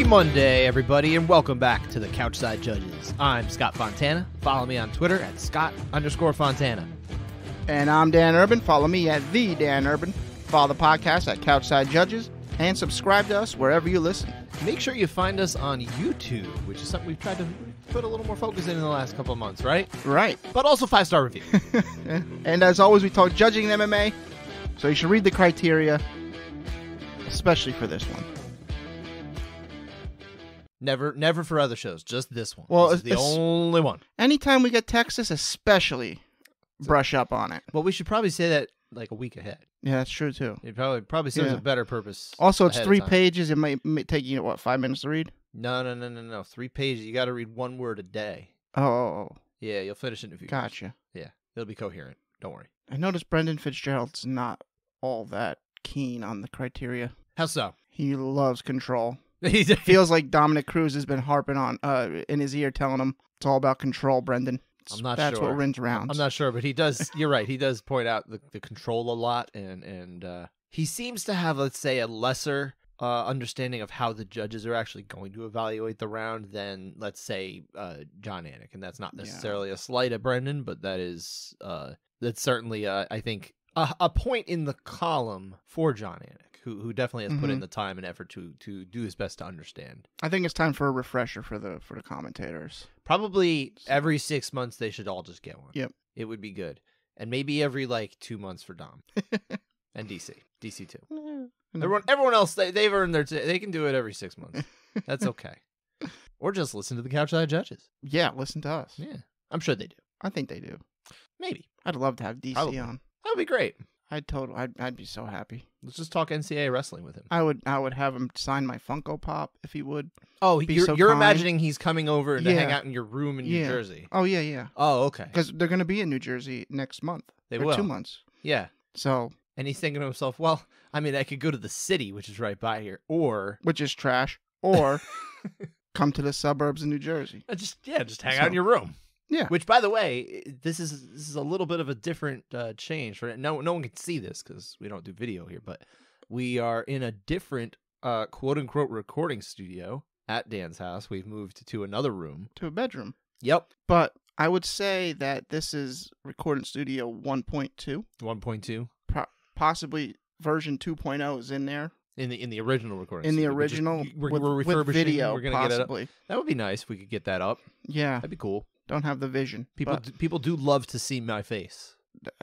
Monday, everybody, and welcome back to the Couchside Judges. I'm Scott Fontana. Follow me on Twitter at Scott_Fontana. And I'm Dan Urban. Follow me at the Dan Urban. Follow the podcast at Couchside Judges, and subscribe to us wherever you listen. Make sure you find us on YouTube, which is something we've tried to put a little more focus in the last couple of months, right? Right. But also 5-star review. And as always, we talk judging in MMA, so you should read the criteria, especially for this one. Never for other shows, just this one. Well, this is the only one. Anytime we get Texas, especially brush up on it. Well, we should probably say that like a week ahead. Yeah, that's true too. It probably serves a better purpose. Also, it's 3 pages. It might take you, what, 5 minutes to read? No. 3 pages. You got to read 1 word a day. Oh. Yeah, you'll finish it in a few Gotcha. years. Yeah, it'll be coherent. Don't worry. I noticed Brendan Fitzgerald's not all that keen on the criteria. How so? He loves control. Feels like Dominic Cruz has been harping on in his ear, telling him it's all about control, Brendan. I'm not That's sure. what wins rounds. I'm not sure, but he does. You're right. He does point out the control a lot, and he seems to have, let's say, a lesser understanding of how the judges are actually going to evaluate the round than, let's say, John Anik. And that's not necessarily a slight at Brendan, but that's certainly, I think, a point in the column for John Anik, who definitely has put in the time and effort to do his best to understand. I think it's time for a refresher for the commentators. Probably every 6 months they should all just get one. Yep. It would be good. And maybe every 2 months for Dom. And DC too. Everyone else, they've earned they can do it every 6 months. That's okay. Or just listen to the Couchside Judges. Yeah, listen to us. Yeah. I'm sure they do. I think they do. Maybe. I'd love to have DC on. That would be great. I'd be so happy. Let's just talk NCAA wrestling with him. I would have him sign my Funko Pop if he would. Oh, you're imagining he's coming over to hang out in your room in New Jersey. Oh, yeah. Oh, okay. Because they're going to be in New Jersey next month. They will. 2 months. Yeah. So. And he's thinking to himself, well, I mean, I could go to the city, which is right by here, or. Which is trash. Or come to the suburbs of New Jersey. Just hang out in your room. Yeah. Which, by the way, this is a little bit of a different change. For no one can see this because we don't do video here, but we are in a different quote unquote recording studio at Dan's house. We've moved to another room, to a bedroom. Yep. But I would say that this is recording studio 1.2. 1.2. Possibly version 2.0 is in there. In the original recording. In the studio. original, we're with refurbishing. video, We're gonna possibly. Get it up. That would be nice if we could get that up. Yeah. That'd be cool. Don't have the vision. People do love to see my face.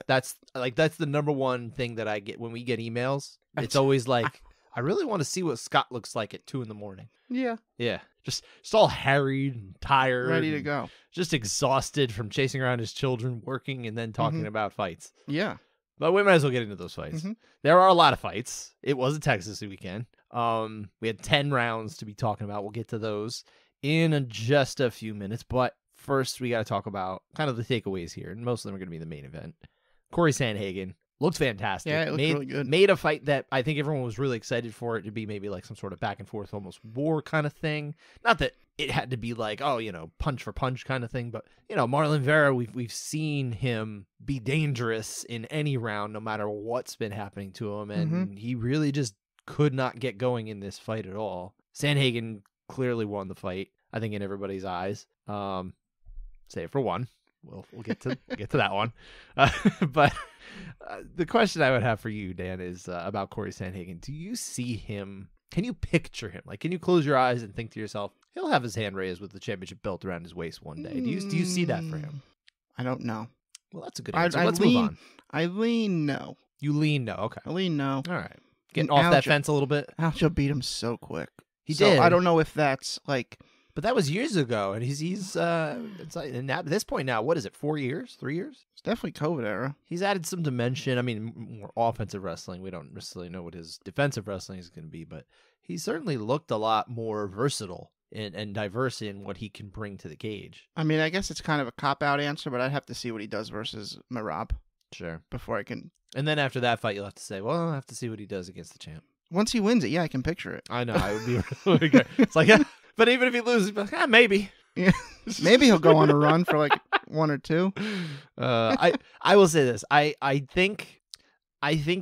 That's the number one thing that I get when we get emails. It's always like, I really want to see what Scott looks like at 2 a.m. Yeah. Yeah. Just all harried and tired. Ready to go. Just exhausted from chasing around his children, working, and then talking about fights. Yeah. But we might as well get into those fights. There are a lot of fights. It was a Texas weekend. We had 10 rounds to be talking about. We'll get to those in just a few minutes. But first, we got to talk about kind of the takeaways here. And most of them are going to be the main event. Cory Sandhagen looked fantastic. Yeah, it looked really good. Made a fight that I think everyone was really excited for it to be maybe like some sort of back and forth, almost war kind of thing. Not that it had to be like, punch for punch kind of thing. But, Marlon Vera, we've seen him be dangerous in any round, no matter what's been happening to him. And he really just could not get going in this fight at all. Sandhagen clearly won the fight, I think, in everybody's eyes. Say it for one. We'll get to that one. But the question I would have for you, Dan, is about Cory Sandhagen. Do you see him? Can you picture him? Like, can you close your eyes and think to yourself, he'll have his hand raised with the championship belt around his waist one day? Do you see that for him? I don't know. Well, that's a good answer. Let's move on. I lean no. You lean no. Okay. I lean no. All right. Getting off that fence a little bit. Aljo beat him so quick. He did. I don't know if that's like. But that was years ago, and he's it's like, and at this point now, what is it? 4 years? 3 years? It's definitely COVID era. He's added some dimension. I mean, more offensive wrestling. We don't necessarily know what his defensive wrestling is going to be, but he certainly looked a lot more versatile and diverse in what he can bring to the cage. I mean, I guess it's kind of a cop-out answer, but I'd have to see what he does versus Merab. Sure. Before I can. And then after that fight, you'll have to say, well, I'll have to see what he does against the champ. Once he wins it, yeah, I can picture it. I know. I would be really good. It's like, but even if he loses, maybe. Yeah. Maybe he'll go on a run for like 1 or 2. I will say this. I think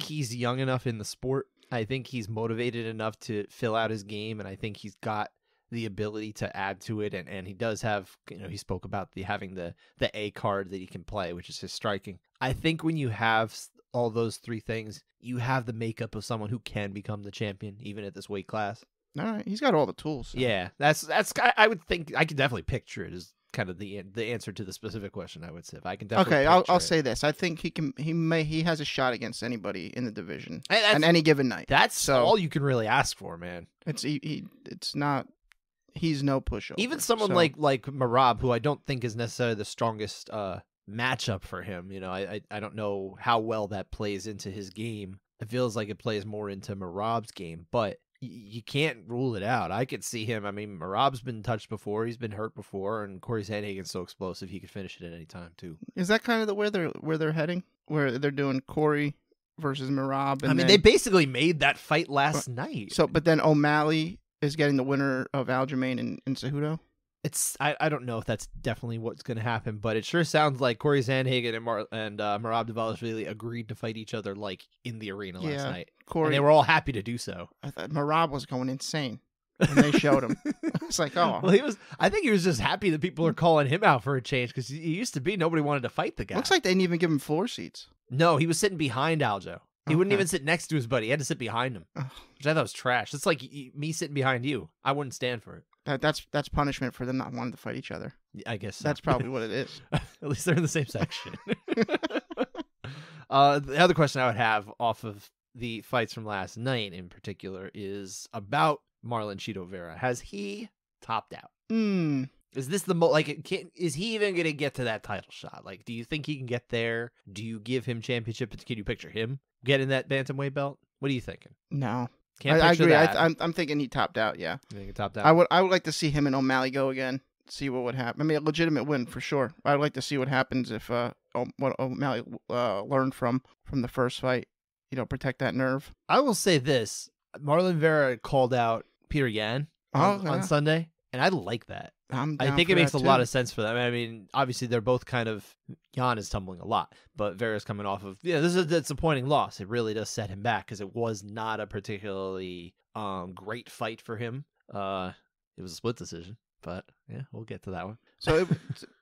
he's young enough in the sport. I think he's motivated enough to fill out his game, and I think he's got the ability to add to it, and he does have, he spoke about having the A card that he can play, which is his striking. I think when you have all those three things, you have the makeup of someone who can become the champion, even at this weight class. All right, he's got all the tools. So. Yeah, that's. I would think I could definitely picture it as kind of the answer to the specific question. I would say if I can definitely. Okay, I'll say this. I think he has a shot against anybody in the division on any given night. That's all you can really ask for, man. It's not. He's no pushover. Even someone like Merab, who I don't think is necessarily the strongest matchup for him. I don't know how well that plays into his game. It feels like it plays more into Merab's game, but you can't rule it out. I could see him. I mean, Merab's been touched before. He's been hurt before, and Cory Sandhagen's so explosive he could finish it at any time too. Is that kind of where they're heading? Where they're doing Cory versus Merab? I mean, they basically made that fight last night. So, but then O'Malley is getting the winner of Aljamain and Cejudo? I don't know if that's definitely what's going to happen, but it sure sounds like Cory Sandhagen and Merab Dvalishvili agreed to fight each other like in the arena last night. And they were all happy to do so. I thought Merab was going insane when they showed him. It's like, oh. Well, I think he was just happy that people are calling him out for a change, because he used to be nobody wanted to fight the guy. Looks like they didn't even give him floor seats. No, he was sitting behind Aljo. He wouldn't even sit next to his buddy. He had to sit behind him, which I thought was trash. It's like me sitting behind you. I wouldn't stand for it. That's punishment for them not wanting to fight each other. I guess so. That's probably what it is. At least they're in the same section. The other question I would have off of the fights from last night in particular is about Marlon Chito Vera. Has he topped out? Is this is he even going to get to that title shot? Like, do you think he can get there? Do you give him championship? Can you picture him getting that bantamweight belt? What are you thinking? No. I agree. I'm thinking he topped out. Yeah, you think he topped out? I would like to see him and O'Malley go again. See what would happen. I mean, a legitimate win for sure. I'd like to see what happens if what O'Malley learned from the first fight. Protect that nerve. I will say this: Marlon Vera called out Peter Yan on Sunday, and I like that. I think it makes a lot of sense for them. I mean, obviously they're both kind of, Yan is tumbling a lot, but Vera's coming off of, this is a disappointing loss. It really does set him back, because it was not a particularly great fight for him. It was a split decision, but yeah, we'll get to that one. So but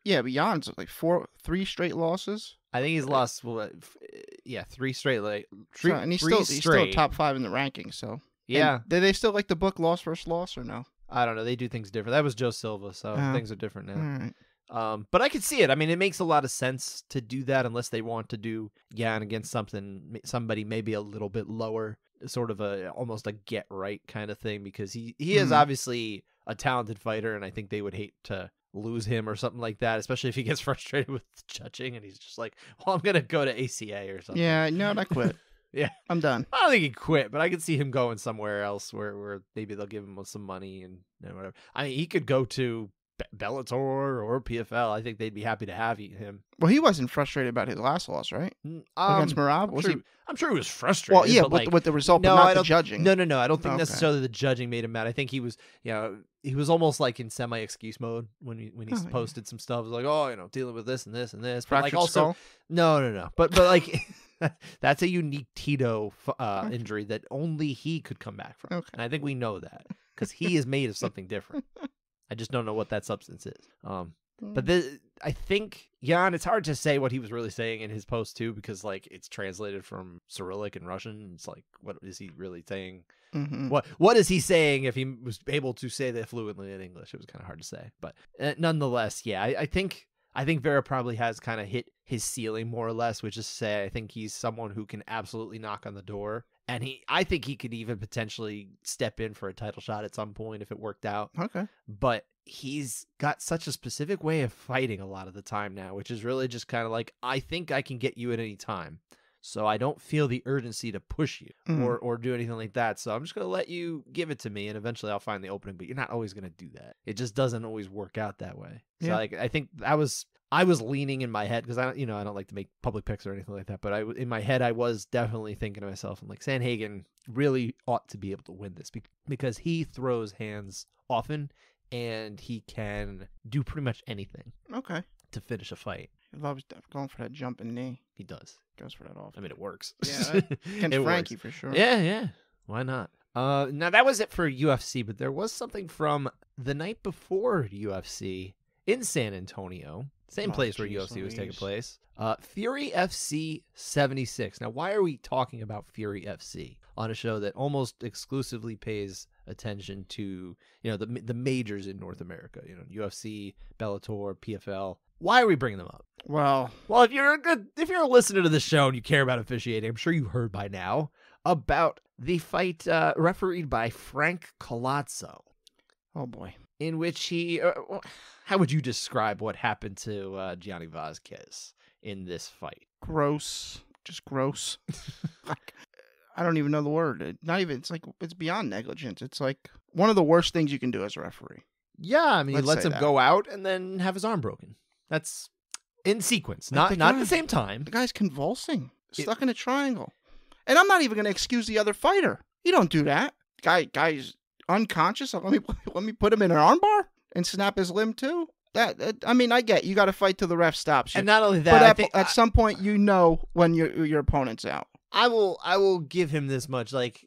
Jan's like 3 straight losses. I think he's lost 3 straight, and he's still top 5 in the rankings. So yeah, and do they still like the book loss versus loss or no? I don't know. They do things different. That was Joe Silva, so things are different now. All right. But I could see it. I mean, it makes a lot of sense to do that, unless they want to do Yan against somebody maybe a little bit lower, sort of almost a get right kind of thing, because he is obviously a talented fighter, and I think they would hate to lose him or something like that, especially if he gets frustrated with judging and he's just like, well, I'm gonna go to ACA or something. Yeah, no, I quit. Yeah, I'm done. I don't think he quit, but I could see him going somewhere else where maybe they'll give him some money and whatever. I mean, he could go to Bellator or PFL. I think they'd be happy to have him. Well, he wasn't frustrated about his last loss, right? Against Merab? I'm sure he was frustrated. Well, yeah, with the result, but not the judging. No. I don't think necessarily the judging made him mad. I think he was, he was almost like in semi-excuse mode when he posted some stuff. It was like, dealing with this and this and this. But like also, no. But like, that's a unique Tito injury that only he could come back from. Okay. And I think we know that, because he is made of something different. I just don't know what that substance is. But I think, Jan, it's hard to say what he was really saying in his post too, because like it's translated from Cyrillic and Russian. It's like, what is he really saying? Mm-hmm. What is he saying if he was able to say that fluently in English? It was kind of hard to say, but nonetheless, yeah, I think Vera probably has kind of hit his ceiling more or less, which is to say, I think he's someone who can absolutely knock on the door. And I think he could even potentially step in for a title shot at some point if it worked out. Okay. But he's got such a specific way of fighting a lot of the time now, which is really just kind of like, I think I can get you at any time. So I don't feel the urgency to push you or do anything like that. So I'm just going to let you give it to me, and eventually I'll find the opening. But you're not always going to do that. It just doesn't always work out that way. So I think I was leaning in my head, because I don't like to make public picks or anything like that. But in my head, I was definitely thinking to myself, I'm like, Sandhagen really ought to be able to win this, because he throws hands often and he can do pretty much anything. Okay. To finish a fight. He loves going for that jumping knee. He does. Goes for that often. I mean, it works. Yeah, against Frankie for sure. Yeah. Why not? Now that was it for UFC, but there was something from the night before UFC in San Antonio, same place where UFC was taking place. Fury FC 76. Now, why are we talking about Fury FC on a show that almost exclusively pays attention to, the majors in North America? UFC, Bellator, PFL. Why are we bringing them up? Well, if you're a listener to this show and you care about officiating, I'm sure you heard by now about the fight refereed by Frank Collazo. Oh boy. In which he, how would you describe what happened to Gianni Vazquez in this fight? Gross. Just gross. I don't even know the word. It's beyond negligence. It's like one of the worst things you can do as a referee. Yeah, I mean, he lets him go out and then have his arm broken. That's in sequence, not at the same time. The guy's convulsing, stuck in a triangle. And I'm not even going to excuse the other fighter. You don't do that. Guy's unconscious. Let me put him in an armbar and snap his limb too. I get you got to fight till the ref stops you. And not only that, but at some point when your opponent's out. I will give him this much. Like,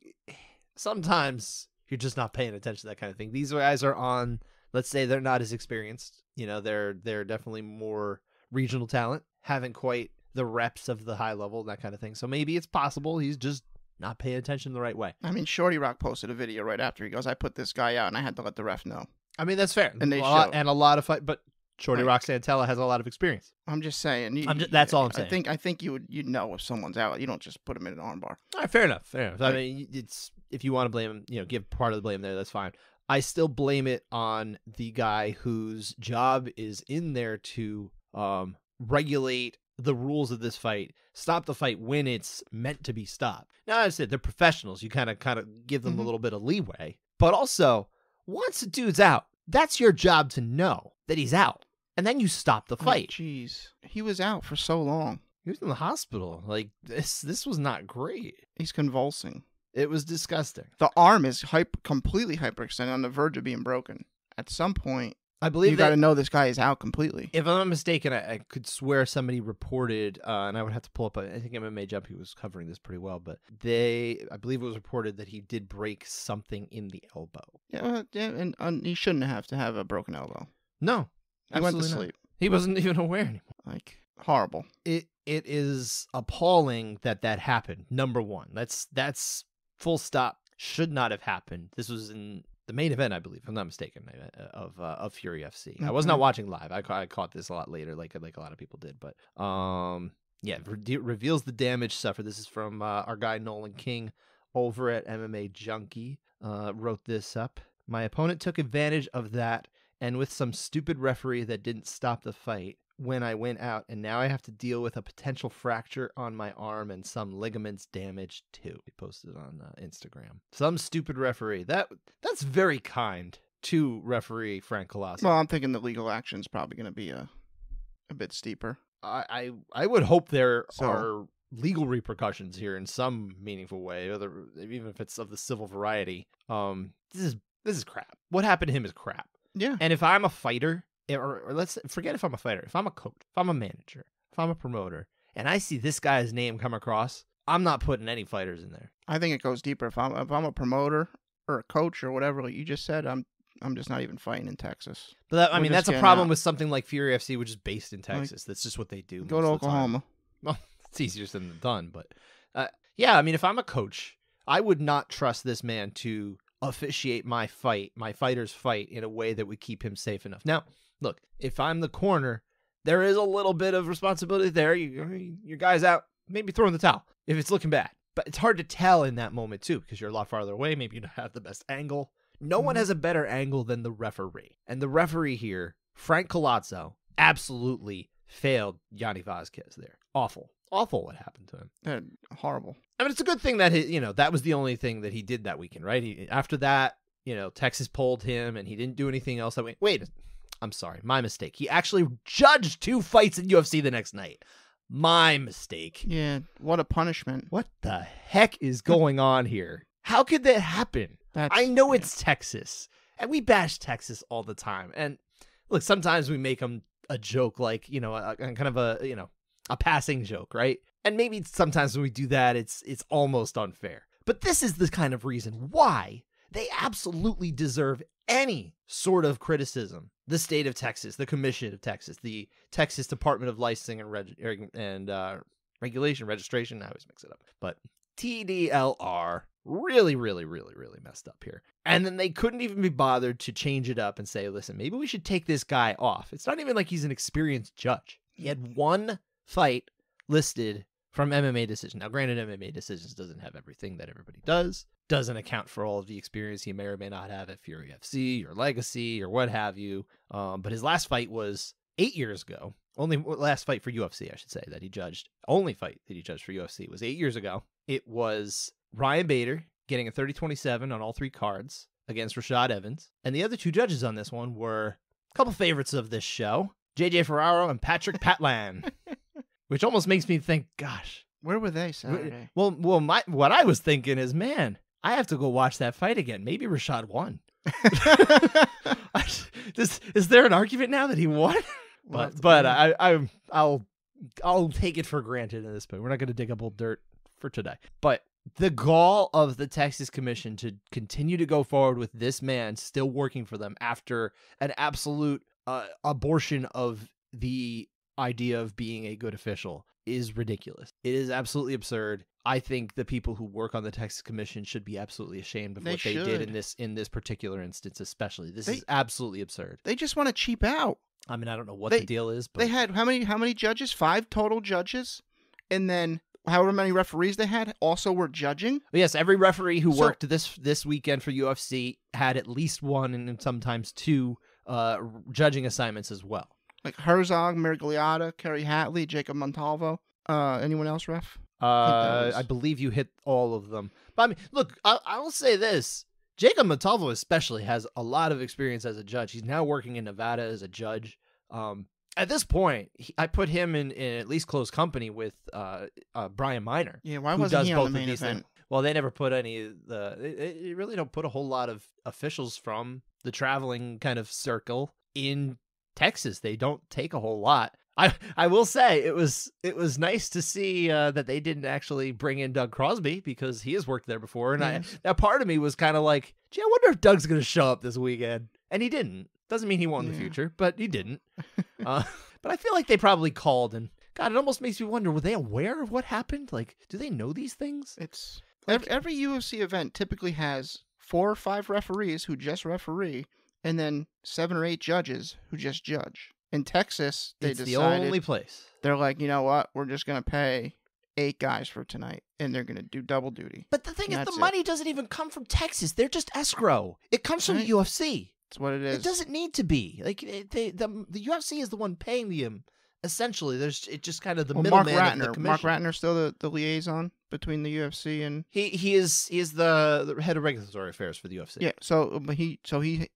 sometimes you're just not paying attention to that kind of thing. These guys are on. Let's say they're not as experienced. They're definitely more regional talent, haven't quite the reps of the high level, that kind of thing. So maybe it's possible he's just not paying attention the right way. I mean, Shorty Rock posted a video right after. He goes, I put this guy out and I had to let the ref know. I mean, that's fair. And a lot of fight, but Shorty Rock Santella has a lot of experience. I'm just saying. That's all I'm saying. I think you'd know if someone's out. You don't just put him in an armbar. All right, fair enough. I mean, if you want to blame him, give part of the blame there, that's fine. I still blame it on the guy whose job is in there to regulate the rules of this fight, stop the fight when it's meant to be stopped. Now, as I said, they're professionals. You kind of give them a little bit of leeway. But also, once a dude's out, that's your job to know that he's out. And then you stop the fight. Jeez. He was out for so long. He was in the hospital. Like, this was not great. He's convulsing. It was disgusting. The arm is completely hyperextended, on the verge of being broken. At some point, I believe you got to know this guy is out completely. If I'm not mistaken, I could swear somebody reported, and I would have to pull up. I think MMA Junkie was covering this pretty well, but I believe it was reported that he did break something in the elbow. Yeah, and he shouldn't have to have a broken elbow. No, he went to sleep. He wasn't even aware anymore. Like, horrible. It is appalling that happened. Number one, that's full stop. Should not have happened. This was in the main event, I believe, if I'm not mistaken, of Fury FC. Okay. I was not watching live. I caught this a lot later, like a lot of people did. But reveals the damage suffered. This is from our guy Nolan King over at MMA Junkie. Wrote this up. My opponent took advantage of that, and with some stupid referee that didn't stop the fight when I went out, and now I have to deal with a potential fracture on my arm and some ligaments damaged too. He posted on Instagram. Some stupid referee. That's very kind to referee Frank Collazo. Well, I'm thinking the legal action is probably going to be a bit steeper. I would hope there are legal repercussions here in some meaningful way, even if it's of the civil variety. This is crap. What happened to him is crap. Yeah. And if I'm a fighter, or let's forget if I'm a fighter, if I'm a coach, if I'm a manager, if I'm a promoter, and I see this guy's name come across, I'm not putting any fighters in there. I think it goes deeper. If I'm a promoter or a coach or whatever, like you just said, I'm just not even fighting in Texas. But that's a problem with something like Fury FC, which is based in Texas. That's just what they do. Go to Oklahoma. Well, it's easier said than done, but if I'm a coach, I would not trust this man to officiate my fighter's fight in a way that would keep him safe enough. Now, look, if I'm the corner, there is a little bit of responsibility there. Your guy's out, maybe throw in the towel if it's looking bad. But it's hard to tell in that moment, too, because you're a lot farther away. Maybe you don't have the best angle. No one has a better angle than the referee. And the referee here, Frank Collazo, absolutely failed Gianni Vazquez there. Awful what happened to him. Horrible. I mean, it's a good thing that that was the only thing that he did that weekend, right? After that, Texas pulled him, and he didn't do anything else. Wait, I'm sorry, my mistake. He actually judged 2 fights in UFC the next night. My mistake. Yeah, what a punishment. What the heck is going on here? How could that happen? I know it's Texas, and we bash Texas all the time. And look, sometimes we make them a joke, like kind of a passing joke, right? And maybe sometimes when we do that, it's almost unfair. But this is the kind of reason why they absolutely deserve any sort of criticism. The state of Texas, the Commission of Texas, the Texas Department of Licensing and Regulation, Registration. I always mix it up. But TDLR really, really, really, really messed up here. And then they couldn't even be bothered to change it up and say, listen, maybe we should take this guy off. It's not even like he's an experienced judge. He had one fight listed from MMA Decision. Now, granted, MMA Decisions doesn't have everything that everybody does. Doesn't account for all of the experience he may or may not have at Fury UFC or Legacy or what have you. But his last fight was 8 years ago. Only last fight for UFC, I should say, that he judged. Only fight that he judged for UFC was 8 years ago. It was Ryan Bader getting a 30-27 on all 3 cards against Rashad Evans. And the other 2 judges on this one were a couple favorites of this show, JJ Ferraro and Patrick Patlan. Which almost makes me think, gosh. Where were they Saturday? Well, what I was thinking is, man, I have to go watch that fight again. Maybe Rashad won. Is there an argument now that he won? But I'll take it for granted at this point. We're not going to dig up old dirt for today. But the gall of the Texas Commission to continue to go forward with this man still working for them after an absolute abortion of the idea of being a good official is ridiculous. It is absolutely absurd. I think the people who work on the Texas Commission should be absolutely ashamed of what they did in this particular instance, especially. This is absolutely absurd. They just want to cheap out. I mean, I don't know what the deal is, but they had how many judges? 5 total judges, and then however many referees they had also were judging. Yes, every referee who worked this weekend for UFC had at least 1 and sometimes 2 judging assignments as well. Like Herzog, Miragliotta, Kerry Hatley, Jacob Montalvo. Anyone else, ref? I believe you hit all of them. But I mean, look, I will say this. Jacob Montalvo especially has a lot of experience as a judge. He's now working in Nevada as a judge. At this point, I put him in at least close company with Brian Miner. Yeah, why wasn't he on the main event? Well, they never put any of they really don't put a whole lot of officials from the traveling kind of circle in Texas. They don't take a whole lot. I will say it was nice to see that they didn't actually bring in Doug Crosby because he has worked there before, and that part of me was kind of like, gee, I wonder if Doug's going to show up this weekend, and he didn't. Doesn't mean he won't in the future, but he didn't. But I feel like they probably called, and God, it almost makes me wonder: were they aware of what happened? Like, do they know these things? It's like, every UFC event typically has 4 or 5 referees who just referee, and then 7 or 8 judges who just judge. In Texas, they decided the only place. They're like, you know what? We're just going to pay 8 guys for tonight, and they're going to do double duty. But the thing is, the money doesn't even come from Texas. They're just escrow. It comes from the UFC. That's what it is. It doesn't need to be. Like the UFC is the one paying them. Essentially, it's just kind of the middleman of the commission. Mark Ratner still the liaison between the UFC and he is the head of regulatory affairs for the UFC. Yeah, so he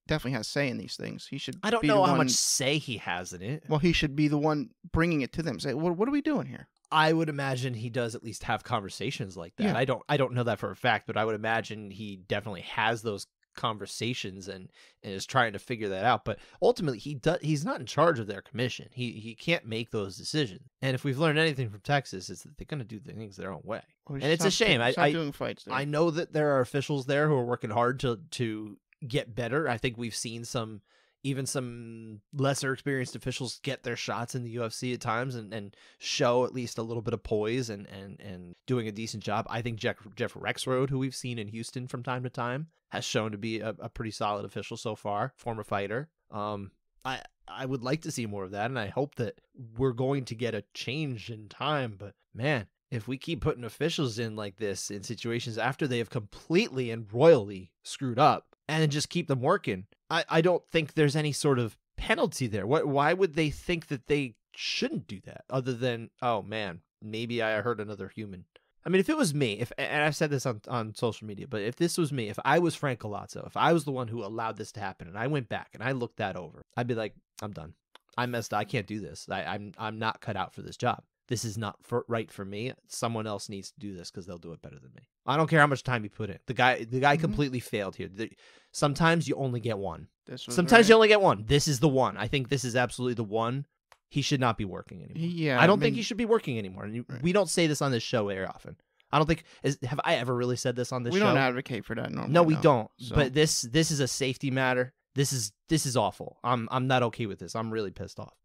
definitely has say in these things. He should. I don't know how much say he has in it. Well, he should be the one bringing it to them. Say, what are we doing here? I would imagine he does at least have conversations like that. Yeah. I don't know that for a fact, but I would imagine he definitely has those conversations and is trying to figure that out. But ultimately, he's not in charge of their commission. He can't make those decisions. And if we've learned anything from Texas, it's that they're going to do things their own way. Well, and it's a shame. Doing fights there. I know that there are officials there who are working hard to get better. I think we've seen some lesser experienced officials get their shots in the UFC at times and show at least a little bit of poise and doing a decent job. I think Jeff Rexroad, who we've seen in Houston from time to time, has shown to be a pretty solid official so far, former fighter. I would like to see more of that, and I hope that we're going to get a change in time. But man, if we keep putting officials in like this in situations after they have completely and royally screwed up and then just keep them working, I don't think there's any sort of penalty there. Why would they think that they shouldn't do that other than, oh man, maybe I hurt another human? I mean, if it was me, and I've said this on social media, but if this was me, if I was Frank Collazo, if I was the one who allowed this to happen and I went back and I looked that over, I'd be like, I'm done. I messed up. I can't do this. I'm not cut out for this job. This is not right for me. Someone else needs to do this because they'll do it better than me. I don't care how much time you put in. The guy completely failed here. Sometimes you only get one. Sometimes you only get one. This is the one. I think this is absolutely the one. He should not be working anymore. Yeah, I don't think he should be working anymore. And we don't say this on this show very often. I don't think have I ever really said this on this show? We don't advocate for that normally. No, we don't. So. But this is a safety matter. This is awful. I'm not okay with this. I'm really pissed off.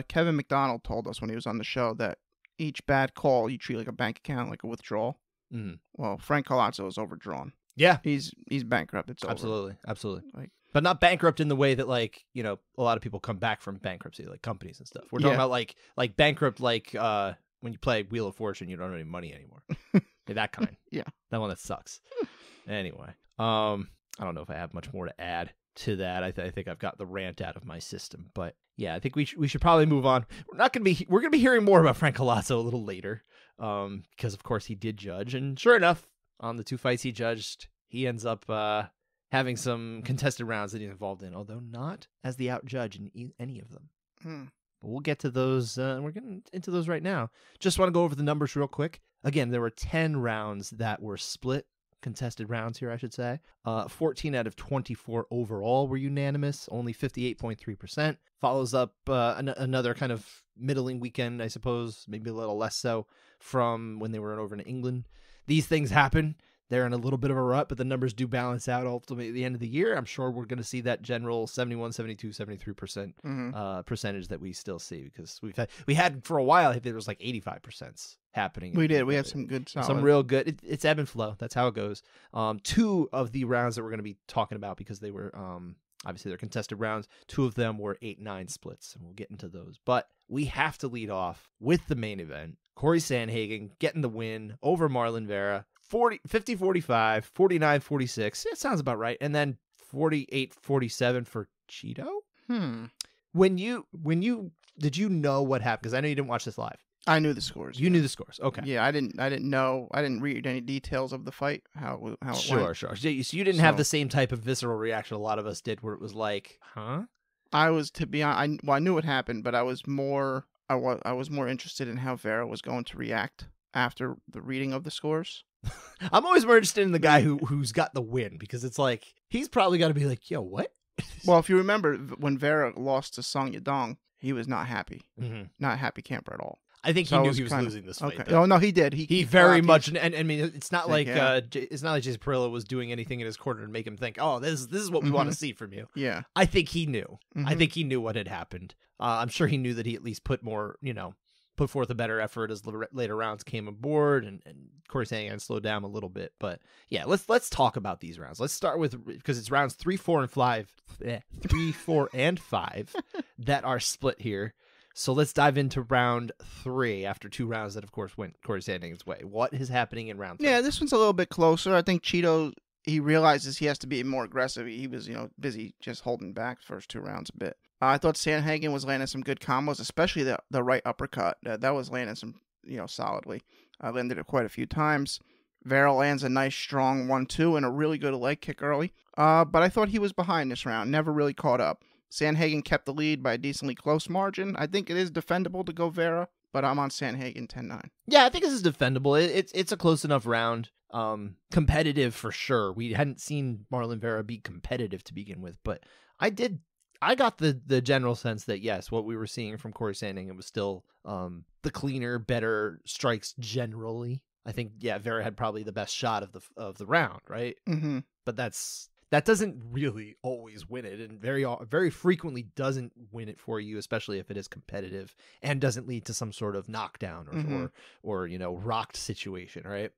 Kevin McDonald told us when he was on the show that each bad call you treat like a bank account, like a withdrawal. Mm. Well, Frank Collazo is overdrawn. Yeah, he's bankrupt. It's over. Absolutely. Like, but not bankrupt in the way that like a lot of people come back from bankruptcy, like companies and stuff. We're talking about like bankrupt, like when you play Wheel of Fortune, you don't have any money anymore. That kind. Yeah, that one that sucks. Anyway, I don't know if I have much more to add to that. I think I've got the rant out of my system, but yeah, I think we should probably move on. We're gonna be hearing more about Frank Collazo a little later, because of course he did judge, and sure enough, on the 2 fights he judged, he ends up having some contested rounds that he's involved in, although not as the out judge in any of them. But we'll get to those. We're getting into those right now. Just want to go over the numbers real quick. Again, there were 10 rounds that were split. Contested rounds here, I should say. 14 out of 24 overall were unanimous, only 58.3%. Follows up another kind of middling weekend, I suppose, maybe a little less so, from when they were over in England. These things happen. They're in a little bit of a rut, but the numbers do balance out ultimately at the end of the year. I'm sure we're going to see that general 71, 72, 73% percentage that we still see, because we had for a while, I think there was like 85% happening. We did. We had some good solid. Some real good. It's ebb and flow. That's how it goes. 2 of the rounds that we're going to be talking about, because they were obviously they're contested rounds, 2 of them were 8-9 splits, and we'll get into those. But we have to lead off with the main event. Cory Sandhagen getting the win over Marlon Vera. 50-45, 49-46. It sounds about right. And then 48-47 for Cheeto. Did you know what happened? Because I know you didn't watch this live. I knew the scores. You knew the scores. Okay. Yeah, I didn't know. I didn't read any details of the fight. How it went. Sure. So you didn't have the same type of visceral reaction a lot of us did, where it was like, huh? I was, to be honest, I knew what happened, but I was more interested in how Vera was going to react after the reading of the scores. I'm always more interested in the guy who's got the win, because it's like he's probably got to be like, yo, what? Well, if you remember when Vera lost to Song Yadong, he was not happy, not a happy camper at all. I think he knew he was losing this fight. Okay. Oh no, he did. He very much, and I mean, it's not like Jason Perillo was doing anything in his corner to make him think, oh, this is what we want to see from you. Yeah, I think he knew. I think he knew what had happened. I'm sure he knew that he at least put forth a better effort as the later rounds came aboard, and Cory Sandhagen slowed down a little bit. But yeah, let's talk about these rounds. Let's start with, because it's rounds 3, 4, and 5 that are split here. So let's dive into round 3 after 2 rounds that, of course, went Cory Sandhagen's way. What is happening in round 3? Yeah, this one's a little bit closer. I think Cheeto, he realizes he has to be more aggressive. He was, busy just holding back the first 2 rounds a bit. I thought Sandhagen was landing some good combos, especially the right uppercut. That was landing some, solidly. I landed it quite a few times. Vera lands a nice, strong 1-2 and a really good leg kick early. But I thought he was behind this round, never really caught up. Sandhagen kept the lead by a decently close margin. I think it is defendable to go Vera, but I'm on Sandhagen 10-9. Yeah, I think this is defendable. It's a close enough round. Competitive for sure. We hadn't seen Marlon Vera be competitive to begin with, but I got the general sense that, yes, what we were seeing from Cory Sandhagen was still the cleaner, better strikes generally. I think, yeah, Vera had probably the best shot of the round, right? Mm-hmm. But that doesn't really always win it, and very frequently doesn't win it for you, especially if it is competitive and doesn't lead to some sort of knockdown or rocked situation, right?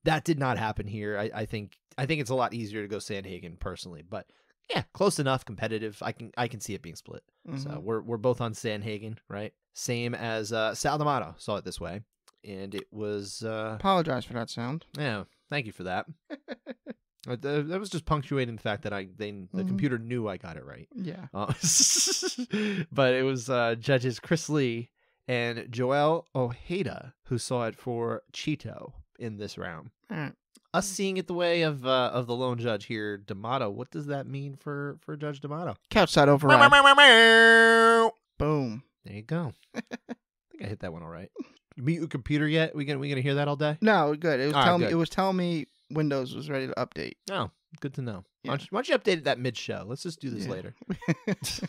That did not happen here. I think it's a lot easier to go Sandhagen personally, but yeah, close enough, competitive. I can see it being split. So we're both on Sandhagen, right? Same as Sal D'Amato saw it this way, and it was apologize for that sound. Yeah, thank you for that. That was just punctuating the fact that the computer knew I got it right. Yeah. But it was judges Chris Lee and Joel Ojeda who saw it for Cheeto in this round. Us seeing it the way of the lone judge here, D'Amato. What does that mean for Judge D'Amato? Couchside override. Boom. There you go. I think I hit that one all right. You mute your computer yet? We gonna hear that all day? No, good. It was telling me Windows was ready to update. Oh, good to know. Yeah. Why don't you update it that mid-show? Let's just do this later.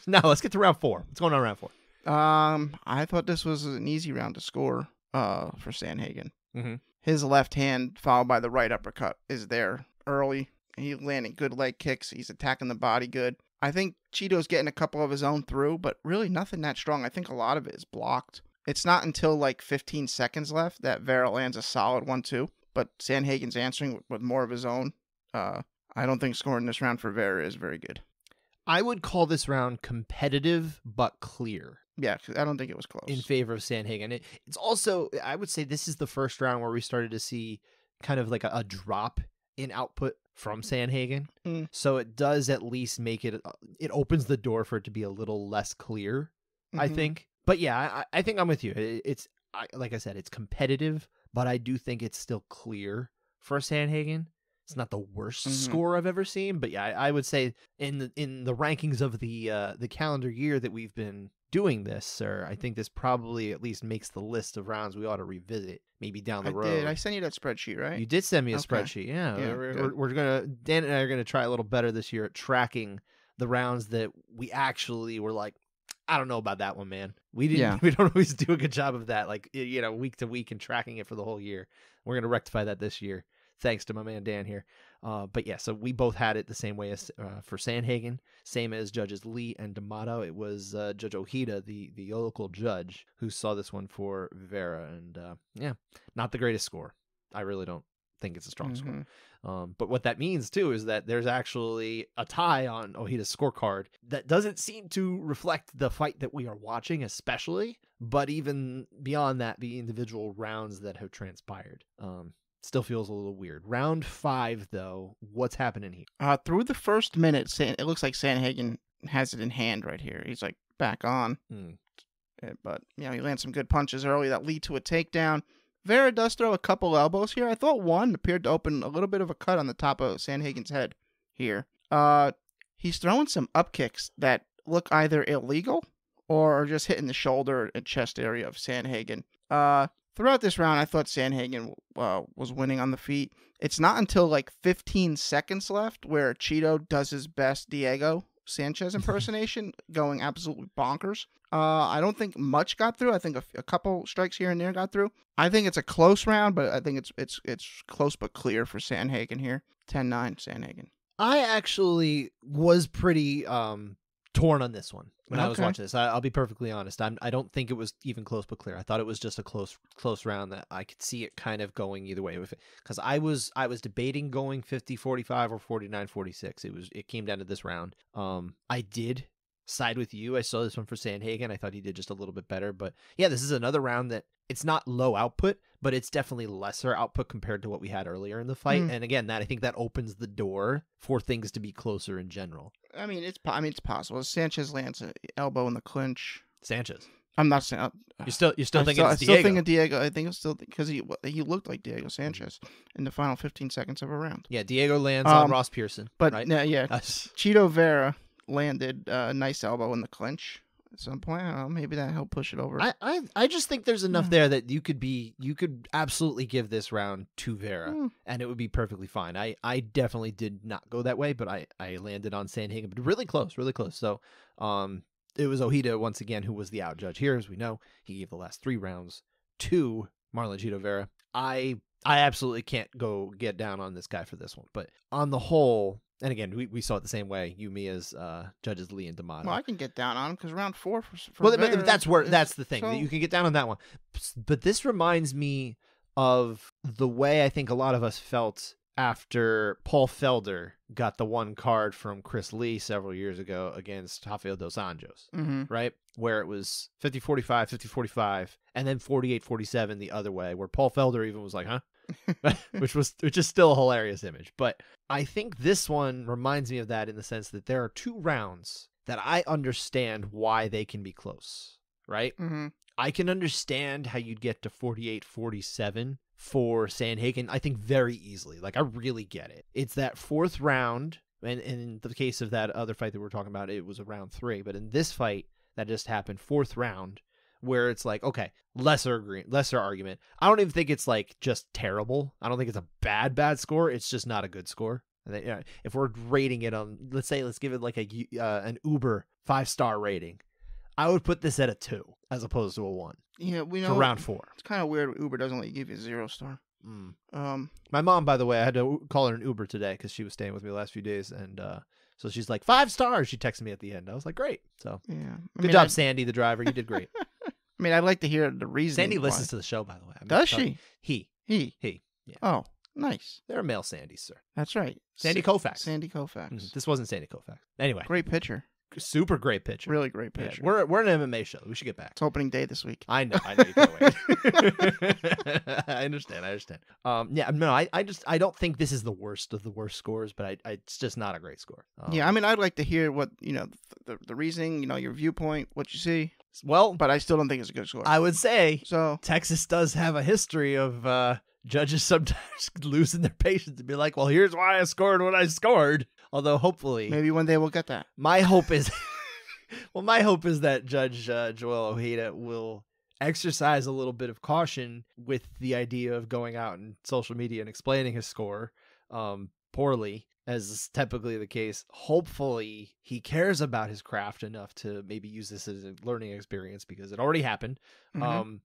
No, let's get to round 4. What's going on round 4? I thought this was an easy round to score for Sandhagen. Mm-hmm. His left hand followed by the right uppercut is there early. He's landing good leg kicks. He's attacking the body good. I think Cheeto's getting a couple of his own through, but really nothing that strong. I think a lot of it is blocked. It's not until like 15 seconds left that Vera lands a solid 1-2, but Sandhagen's answering with more of his own. I don't think scoring this round for Vera is very good. I would call this round competitive but clear. Yeah, I don't think it was close. In favor of Sandhagen. It's also, I would say this is the first round where we started to see kind of like a drop in output from Sandhagen. So it does at least make it opens the door for it to be a little less clear, I think. But yeah, I think I'm with you. It's like I said, it's competitive, but I do think it's still clear for Sandhagen. It's not the worst score I've ever seen, but yeah, I would say in the rankings of the calendar year that we've been doing this, sir, I think this probably at least makes the list of rounds we ought to revisit maybe down the road. I did. I sent you that spreadsheet, right? You did send me a spreadsheet. Yeah, we're gonna Dan and I are gonna try a little better this year at tracking the rounds that we actually were like, I don't know about that one, man. We didn't. Yeah. We don't always do a good job of that, like week to week and tracking it for the whole year. We're gonna rectify that this year. Thanks to my man Dan here. But yeah, so we both had it the same way as for Sandhagen, same as judges Lee and D'Amato. It was Judge Ojeda, the local judge, who saw this one for Vera. And yeah, not the greatest score. I really don't think it's a strong score. But what that means, too, is that there's actually a tie on Ojeda's scorecard that doesn't seem to reflect the fight that we are watching, especially, but even beyond that, the individual rounds that have transpired. Still feels a little weird. Round 5, though, what's happening here? Through the first minute, it looks like Sandhagen has it in hand right here. He's like back on. But, he lands some good punches early that lead to a takedown. Vera does throw a couple elbows here. I thought one appeared to open a little bit of a cut on the top of Sandhagen's head here. He's throwing some up kicks that look either illegal or just hitting the shoulder and chest area of Sandhagen. Throughout this round, I thought Sandhagen was winning on the feet. It's not until like 15 seconds left where Cheeto does his best Diego Sanchez impersonation, going absolutely bonkers. I don't think much got through. I think a couple strikes here and there got through. I think it's a close round, but I think it's close but clear for Sandhagen here. 10-9 Sandhagen. I actually was pretty torn on this one when I was watching this. I'll be perfectly honest. I don't think it was even close but clear. I thought it was just a close round that I could see it kind of going either way with it, because I was debating going 50-45 or 49-46. It came down to this round. I did side with you. I saw this one for Sandhagen. I thought he did just a little bit better, but yeah, this is another round that it's not low output, but it's definitely lesser output compared to what we had earlier in the fight. And again, I think that opens the door for things to be closer in general. I mean, it's possible. Sanchez lands an elbow in the clinch. Sanchez. I'm not saying you're still thinking it's Diego. Still thinking Diego. I think it's still because he looked like Diego Sanchez in the final 15 seconds of a round. Yeah, Diego lands on Ross Pearson. But right? Cheeto Vera landed a nice elbow in the clinch at some point. I don't know, maybe that helped push it over. I just think there's enough there that you could absolutely give this round to Vera and it would be perfectly fine. I definitely did not go that way, but I landed on Sandhagen, but really close. So it was Ojeda once again who was the out judge here. As we know, he gave the last 3 rounds to Marlon Cheeto Vera. I absolutely can't go get down on this guy for this one, but on the whole, and again, we saw it the same way, you, me, as judges Lee and D'Amato. Well, I can get down on him because round 4 for well, Vera, that's the thing. So... You can get down on that one. But this reminds me of the way I think a lot of us felt after Paul Felder got the one card from Chris Lee several years ago against Rafael dos Anjos, right? Where it was 50-45, 50-45, and then 48-47 the other way, where Paul Felder even was like, huh? which is still a hilarious image. But I think this one reminds me of that in the sense that there are 2 rounds that I understand why they can be close, right? I can understand how you'd get to 48-47 for Sandhagen, I think, very easily. Like, I really get it. It's that 4th round, and in the case of that other fight that we're talking about, it was a round 3. But in this fight that just happened, 4th round, where it's like, okay, lesser argument. I don't even think it's like just terrible. I don't think it's a bad score. It's just not a good score. And if we're rating it on, let's give it like an Uber 5-star rating, I would put this at a 2 as opposed to a 1 Yeah, we know. for round 4. It's kind of weird. Uber doesn't let you give you a 0-star. My mom, by the way, I had to call her an Uber today because she was staying with me the last few days, and so she's like 5 stars. She texted me at the end. I was like, great. So yeah, good job, Sandy, the driver. You did great. I mean, I'd like to hear the reason. Sandy listens to the show, by the way. Does she? He. Yeah. Oh, nice. They're male Sandys, sir. That's right. Sandy Koufax. Sandy Koufax. This wasn't Sandy Koufax. Anyway, Great pitcher. super great pitcher. Really great Yeah, pitcher. we're an MMA show. We should get back. It's opening day this week. I know. You can't wait. I understand. Yeah, no, I don't think this is the worst of the worst scores, but it's just not a great score. Yeah, I mean, I'd like to hear what, the reasoning, your viewpoint, what you see. Well, But I still don't think it's a good score. I would say So, Texas does have a history of judges sometimes losing their patience and be like, well, here's why I scored what I scored. Although hopefully maybe one day we'll get that. my hope is that Judge Joel Ojeda will exercise a little bit of caution with the idea of going out and social media and explaining his score poorly, as is typically the case. Hopefully he cares about his craft enough to maybe use this as a learning experience, because it already happened. Mhm.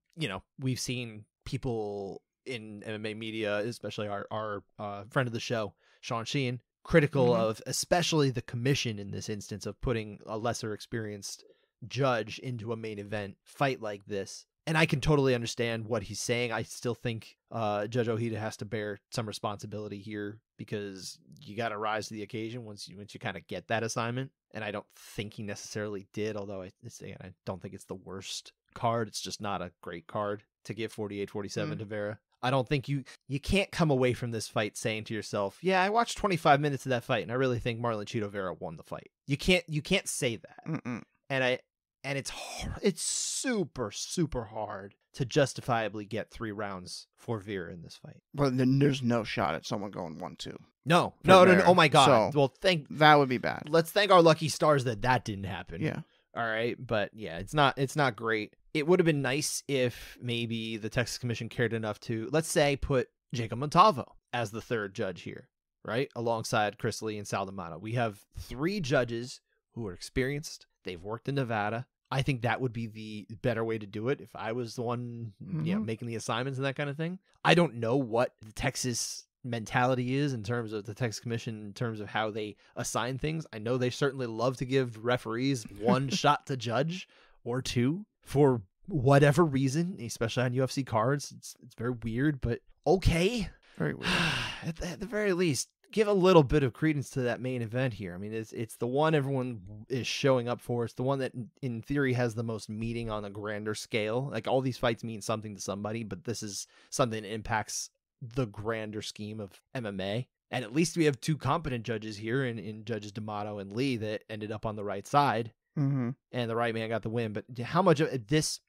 We've seen people in MMA media, especially our friend of the show, Sean Sheehan, critical Mhm. of especially the commission in this instance of putting a lesser experienced judge into a main event fight like this. And I can totally understand what he's saying. I still think Judge Ojeda has to bear some responsibility here, because you got to rise to the occasion once you kind of get that assignment. And I don't think he necessarily did, although I don't think it's the worst card. It's just not a great card to give 48-47 to Vera. I don't think you can't come away from this fight saying to yourself, yeah, I watched 25 minutes of that fight and I really think Marlon Chito Vera won the fight. You can't say that. Mm-mm. And it's hard, it's super, super hard to justifiably get 3 rounds for Vera in this fight. But then there's no shot at someone going 1-2. No. Vera. Oh my God. So, Well, that would be bad. let's thank our lucky stars that didn't happen. Yeah. All right. But yeah, it's not great. It would have been nice if maybe the Texas Commission cared enough to, let's say, put Jacob Montalvo as the 3rd judge here, right? Alongside Chris Lee and Sal D'Amato. We have 3 judges who are experienced. They've worked in Nevada. I think that would be the better way to do it if I was the one making the assignments and that kind of thing. I don't know what the Texas mentality is in terms of the Texas Commission, in terms of how they assign things. I know they certainly love to give referees 1 shot to judge or 2 for whatever reason, especially on UFC cards. It's very weird, but okay. Very weird. At the very least, give a little bit of credence to that main event here. I mean, it's the one everyone is showing up for. It's the one that in theory has the most meaning on a grander scale. Like, all these fights mean something to somebody, but this is something that impacts the grander scheme of MMA. And at least we have 2 competent judges here in Judges D'Amato and Lee that ended up on the right side. Mm-hmm. And the right man got the win. But how much of this,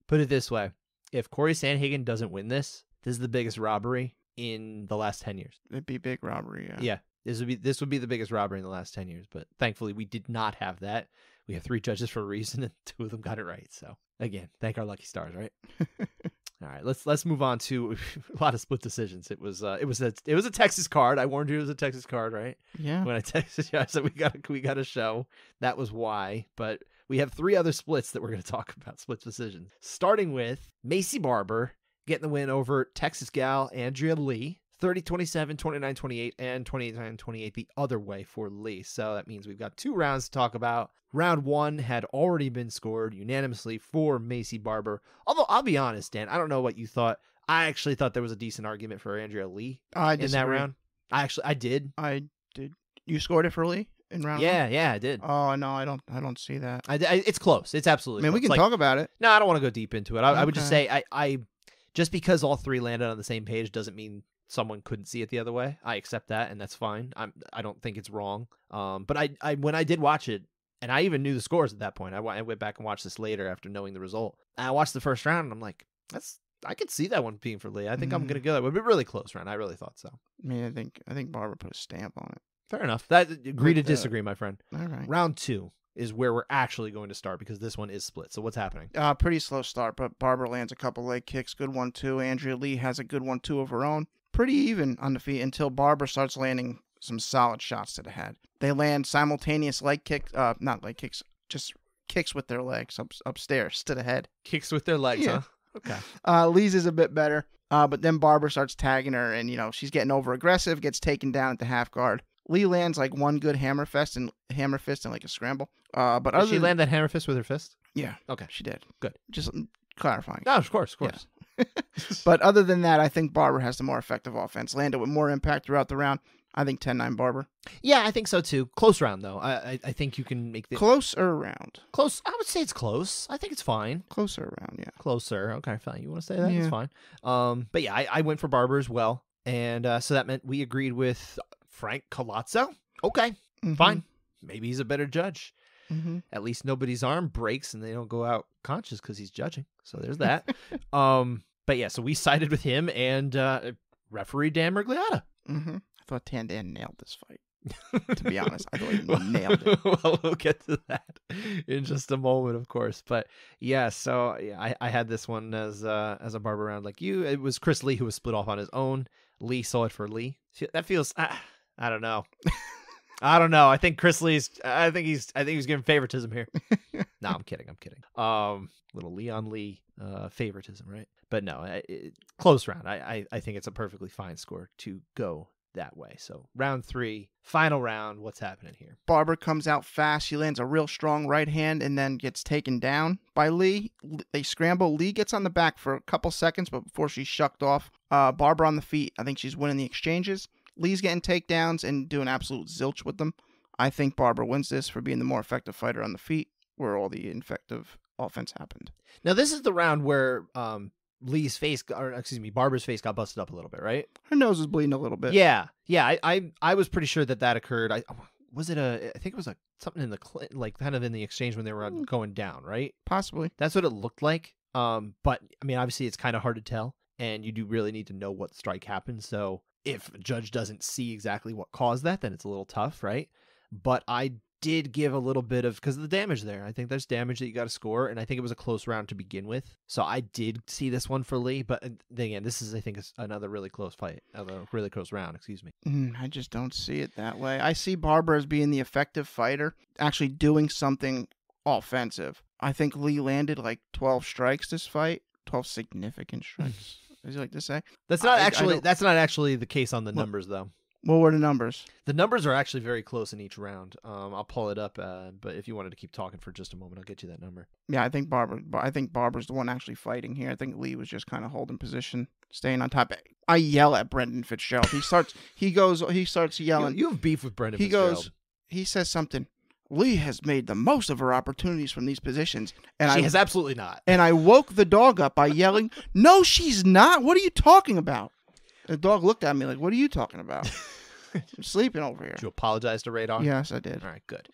put it this way, if Cory Sandhagen doesn't win this is the biggest robbery in the last 10 years. It'd be a big robbery, yeah. Yeah, this would be the biggest robbery in the last 10 years. But thankfully, we did not have that. We have 3 judges for a reason, and 2 of them got it right. So again, thank our lucky stars, right? All right, let's move on to a lot of split decisions. It was a Texas card. I warned you it was a Texas card, right? Yeah. When I texted you, I said we got a show. That was why. But we have 3 other splits that we're going to talk about, split decisions. Starting with Maycee Barber getting the win over Texas gal Andrea Lee, 30-27, 29-28, and 29-28 the other way for Lee. So that means we've got 2 rounds to talk about. Round 1 had already been scored unanimously for Maycee Barber. Although, I'll be honest, Dan, I don't know what you thought. I actually thought there was a decent argument for Andrea Lee in that round. I did. I did. You scored it for Lee in round 1? Yeah, I did. Oh, no, I don't see that. It's close. It's absolutely I mean, close. we can talk about it. No, I don't want to go deep into it. I would just Okay. say I just because all 3 landed on the same page doesn't mean someone couldn't see it the other way. I accept that, and that's fine. I don't think it's wrong. But I when I did watch it, and I even knew the scores at that point. I went back and watched this later after knowing the result. And I watched the first round, and I'm like, I could see that one being for Lee. I think I'm gonna go. It would be a really close round. I really thought so. I mean, I think Barber put a stamp on it. Fair enough. Agree to disagree, my friend. All right. Round 2 is where we're actually going to start, because this one is split. So what's happening? Pretty slow start, but Barber lands a couple leg kicks. Good one, too. Andrea Lee has a good one, too, of her own. Pretty even on the feet until Barber starts landing some solid shots to the head. They land simultaneous leg kicks, not leg kicks, just kicks with their legs upstairs to the head. Kicks with their legs, Yeah. huh? Okay. Lee's is a bit better, but then Barber starts tagging her, and she's getting over aggressive, gets taken down at the half guard. Lee lands like one good hammer fist and like a scramble. But Did she land that hammer fist with her fist? Yeah. Okay. She did. Good. Just clarifying. No, of course. Yeah. But other than that, I think Barber has the more effective offense. Landed with more impact throughout the round. I think 10-9 Barber. Yeah, I think so too. Close round though. I think you can make the closer round. Close. I would say it's close. I think it's fine. Closer round, yeah. Closer. Okay, fine. You want to say that? Yeah. It's fine. But yeah, I went for Barber as well, and so that meant we agreed with Frank Collazo. Okay, fine. Maybe he's a better judge. At least nobody's arm breaks and they don't go out conscious because he's judging. So there's that. But yeah, so we sided with him and referee Dan Mergliotta. I thought Tandan nailed this fight. To be honest, I thought he nailed it. Well, we'll get to that in just a moment, of course. But yeah, so yeah, I had this one as a Barber round like you. It was Chris Lee who was split off on his own. Lee saw it for Lee. That feels I don't know. I don't know. I think Chris Lee's. I think he's giving favoritism here. No, I'm kidding. Little Leon Lee favoritism, right? But no, close round. I think it's a perfectly fine score to go that way. So round 3, final round. What's happening here? Barber comes out fast. He lands a real strong right hand and then gets taken down by Lee. They scramble. Lee gets on the back for a couple seconds, but before she's shucked off, Barber on the feet. I think she's winning the exchanges. Lee's getting takedowns and doing absolute zilch with them. I think Barber wins this for being the more effective fighter on the feet, where all the effective offense happened. Now, this is the round where Barber's face got busted up a little bit, right? Her nose was bleeding a little bit. Yeah. I was pretty sure that occurred. I think it was something in the kind of in the exchange when they were going down, right? Possibly. That's what it looked like. But I mean, obviously, it's kind of hard to tell, and you do really need to know what strike happened. So if a judge doesn't see exactly what caused that, then it's a little tough, right? But I did give a little bit of, because of the damage there. I think there's damage that you got to score, and I think it was a close round to begin with. So I did see this one for Lee, but then again, this is, I think, another really close fight, a really close round, excuse me. I just don't see it that way. I see Barber as being the effective fighter, actually doing something offensive. I think Lee landed like 12 strikes this fight, 12 significant strikes. As you like to say, that's not actually the case on the numbers, though. What were the numbers? The numbers are actually very close in each round. I'll pull it up, but if you wanted to keep talking for just a moment, I'll get you that number. Yeah, I think Barber's the one actually fighting here. I think Lee was just kind of holding position, staying on top. I yell at Brendan Fitzgerald. He starts yelling. You have beef with Brendan Fitzgerald. He says something. Lee has made the most of her opportunities from these positions. And she has absolutely not. And I woke the dog up by yelling, "No, she's not. What are you talking about?" The dog looked at me like, "What are you talking about?" I'm sleeping over here. Did you apologize to Radar? Yes, I did. All right, good.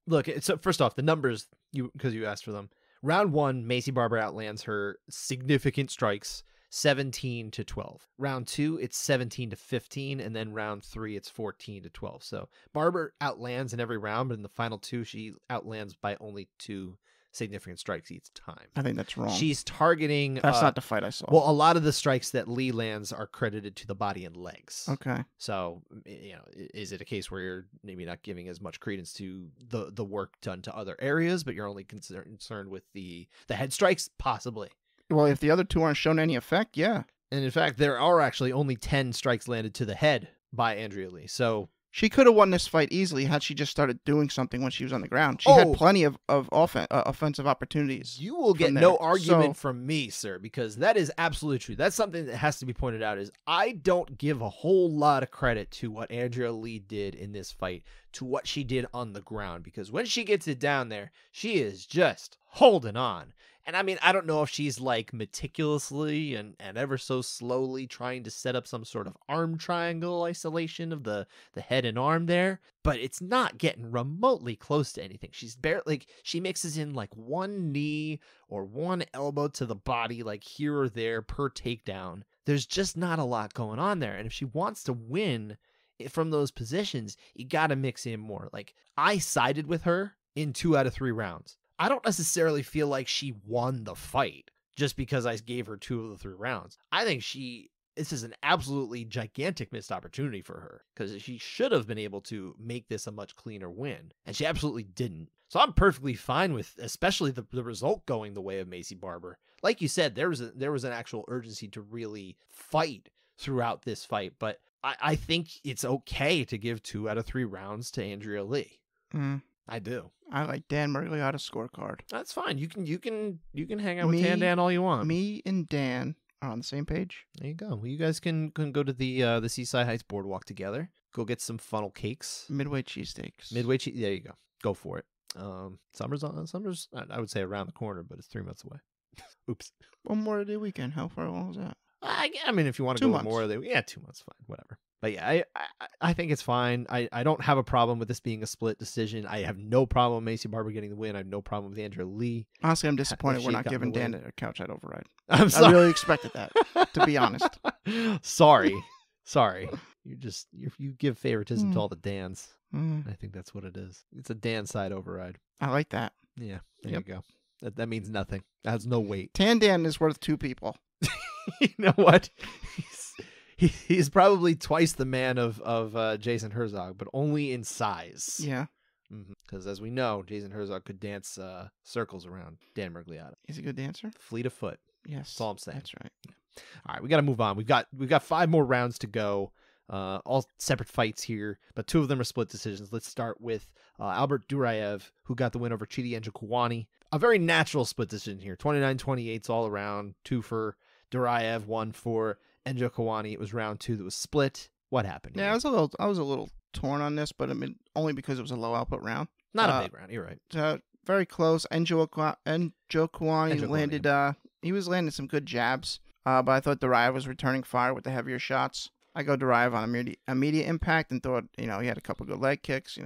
Look, so first off, the numbers, because you asked for them. Round 1, Maycee Barber outlands her significant strikes, 17-12. Round 2, it's 17-15, and then round 3, it's 14-12. So Barber outlands in every round, but in the final 2, she outlands by only 2 significant strikes each time. I think that's wrong. She's targeting. That's not the fight I saw. Well, a lot of the strikes that Lee lands are credited to the body and legs. Okay. So, is it a case where you're maybe not giving as much credence to the work done to other areas, but you're only concerned with the head strikes? Possibly. Well, if the other 2 aren't shown any effect, yeah. And in fact, there are actually only 10 strikes landed to the head by Andrea Lee. So she could have won this fight easily had she just started doing something when she was on the ground. She had plenty of offensive opportunities. You will get no argument from me, sir, because that is absolutely true. That's something that has to be pointed out is I don't give a whole lot of credit to what Andrea Lee did in this fight, to what she did on the ground, because when she gets it down there, she is just holding on. And I mean, I don't know if she's like meticulously and ever so slowly trying to set up some sort of arm triangle isolation of the head and arm there, but it's not getting remotely close to anything. She's barely, she mixes in like one knee or one elbow to the body, like here or there per takedown. There's just not a lot going on there. And if she wants to win from those positions, you got to mix in more. Like, I sided with her in 2 out of 3 rounds. I don't necessarily feel like she won the fight just because I gave her 2 of the 3 rounds. I think this is an absolutely gigantic missed opportunity for her because she should have been able to make this a much cleaner win, and she absolutely didn't. So I'm perfectly fine with, especially the result going the way of Maycee Barber. Like you said, there was an actual urgency to really fight throughout this fight, but I think it's okay to give 2 out of 3 rounds to Andrea Lee. I do. I like Dan Miragliotta's scorecard. That's fine. You can hang out with Dan all you want. Me and Dan are on the same page. There you go. Well, you guys can go to the Seaside Heights Boardwalk together. Go get some funnel cakes. Midway cheesesteaks. There you go. Go for it. Summer's I would say around the corner, but it's 3 months away. Oops. One more day weekend. How far along is that? I mean, if you want to 2 go months. more, 2 months, fine, whatever. But yeah, I think it's fine. I don't have a problem with this being a split decision. I have no problem with Maycee Barber getting the win. I have no problem with Andrea Lee. Honestly, I'm disappointed we're not giving Dan a couch side override. I'm sorry. I really expected that, to be honest. Sorry. You give favoritism to all the Dans. I think that's what it is. It's a Dan side override. I like that. Yeah, there you go. That means nothing. That has no weight. Tan Dan is worth 2 people. You know what? He's probably twice the man of Jason Herzog, but only in size. Yeah. Because as we know, Jason Herzog could dance circles around Dan Miragliotta. He's a good dancer. Fleet of foot. Yes. That's all I'm saying. That's right. Yeah. All right, we got to move on. We've got 5 more rounds to go. All separate fights here, but 2 of them are split decisions. Let's start with Albert Duraev, who got the win over Chidi Njokuani. A very natural split decision here. 29-28 all around. 2 for Duraev, 1 for Njokuani. It was round 2 that was split. What happened? Yeah, I was a little torn on this, but I mean only because it was a low output round. Not a big round. You're right. Very close. Njokuani landed. He was landing some good jabs, but I thought Duraev was returning fire with the heavier shots. I go Duraev on immediate impact and thought, he had a couple good leg kicks.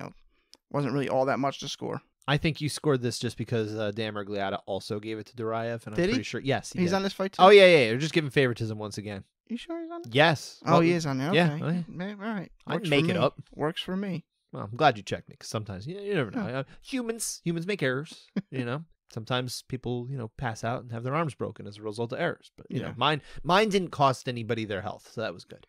Wasn't really all that much to score. I think you scored this just because Dan Miragliotta also gave it to Duraev, and I'm pretty sure. Yes, he's did. on this fight too. Oh yeah. They're just giving favoritism once again. You sure he's on it? Yes. Oh, he is on there. Okay. Yeah. All right. I make it up. Works for me. Well, I'm glad you checked me, because sometimes you never know. Humans make errors. Sometimes people pass out and have their arms broken as a result of errors. But mine didn't cost anybody their health, so that was good.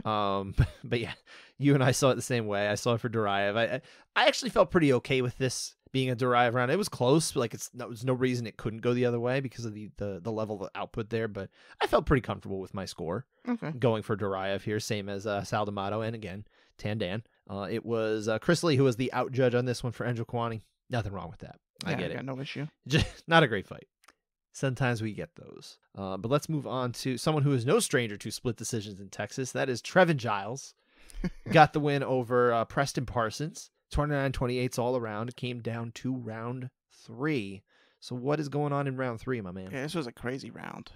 But yeah, you and I saw it the same way. I saw it for Duraev. I actually felt pretty okay with this being a Duraev round. It was close. Like there was no reason it couldn't go the other way because of the level of output there. But I felt pretty comfortable with my score. Okay. Going for Duraev here, same as Sal D'Amato and again Tandan. It was Chris Lee who was the out judge on this one for Njokuani. Nothing wrong with that. I get it. Got no issue. Just not a great fight. Sometimes we get those. But let's move on to someone who is no stranger to split decisions in Texas. That is Trevin Giles. Got the win over Preston Parsons. 29-28 all around. It came down to round 3. So what is going on in round 3, my man? Yeah, this was a crazy round.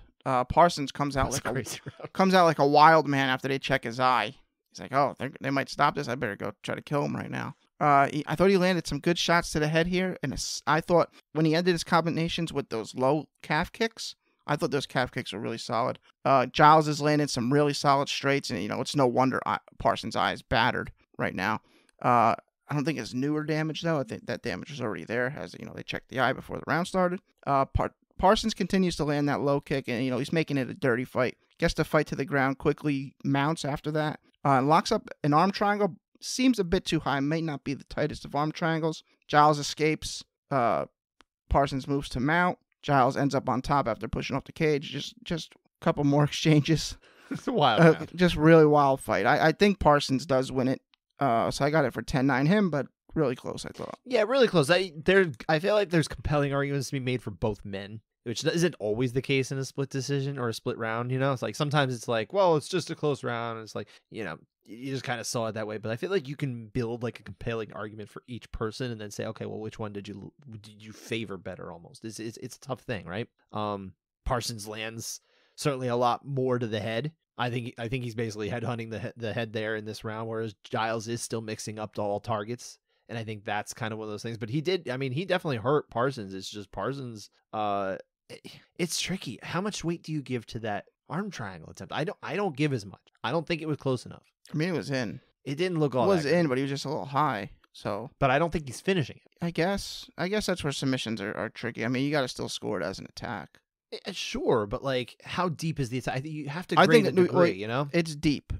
Parsons comes out like a wild man after they check his eye. He's like, oh, they might stop this. I better go try to kill him right now. I thought he landed some good shots to the head here. And I thought when he ended his combinations with those low calf kicks, I thought those calf kicks were really solid. Giles has landed some really solid straights. And, it's no wonder Parsons' eye is battered right now. I don't think it's newer damage, though. I think that damage was already there. As they checked the eye before the round started. Parsons continues to land that low kick. And, he's making it a dirty fight. Gets the fight to the ground, quickly mounts after that. Locks up an arm triangle. Seems a bit too high. May not be the tightest of arm triangles. Giles escapes. Parsons moves to mount. Giles ends up on top after pushing off the cage. Just a couple more exchanges. It's a wild just really wild fight. I think Parsons does win it. So I got it for 10-9 him, but really close, I thought. Yeah, really close. I feel like there's compelling arguments to be made for both men, which isn't always the case in a split decision or a split round. It's like sometimes it's like, well, it's just a close round. It's like, you just kind of saw it that way. But I feel like you can build like a compelling argument for each person and then say, okay, well, which one did you favor better? Almost, it's a tough thing, right? Parsons lands certainly a lot more to the head. I think he's basically headhunting the head there in this round, whereas Giles is still mixing up to all targets. And I think that's kind of one of those things. But he definitely hurt Parsons. It's just Parsons. It's tricky. How much weight do you give to that arm triangle attempt? I don't give as much. I don't think it was close enough. I mean, it was in. It didn't look all. It was in, but he was just a little high. So, but I don't think he's finishing it. I guess that's where submissions are tricky. I mean, you got to still score it as an attack. Sure, but like, how deep is the attack? You have to grade the degree. It's deep.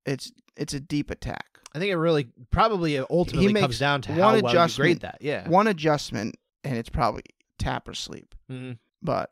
it's a deep attack. I think it really probably ultimately comes down to how well you grade that. Yeah. One adjustment, and it's probably tap or sleep. Mm-hmm. But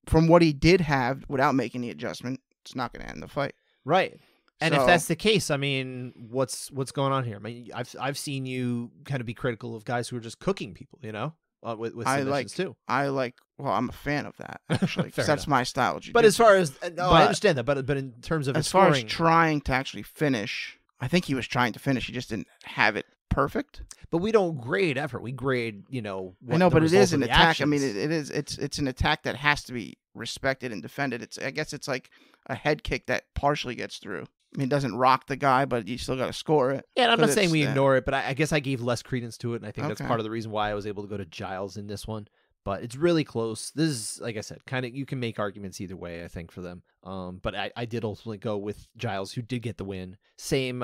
from what he did have without making the adjustment, it's not going to end the fight. Right. And So- if that's the case, I mean, what's going on here? I mean, I've seen you kind of be critical of guys who are just cooking people, you know, with submissions too. Well, I'm a fan of that, actually, Fair because that's enough. my style of jiu-jitsu. But as far as I But- understand that, but in terms of as far as scoring, trying to actually finish, I think he was trying to finish. He just didn't have it perfect. but we don't grade effort. We grade, you know. I know, but it is an an attack. I mean, it's an attack that has to be respected and defended. I guess it's like a head kick that partially gets through. I mean, it doesn't rock the guy, but you still got to score it. Yeah, and I'm not saying we it's- ignore it, but I guess I gave less credence to it, and I think that's Okay. part of the reason why I was able to go to Giles in this one. But it's really close. This is, like I said, kind of you can make arguments either way, I think, for them. But I did ultimately go with Giles, who did get the win. Same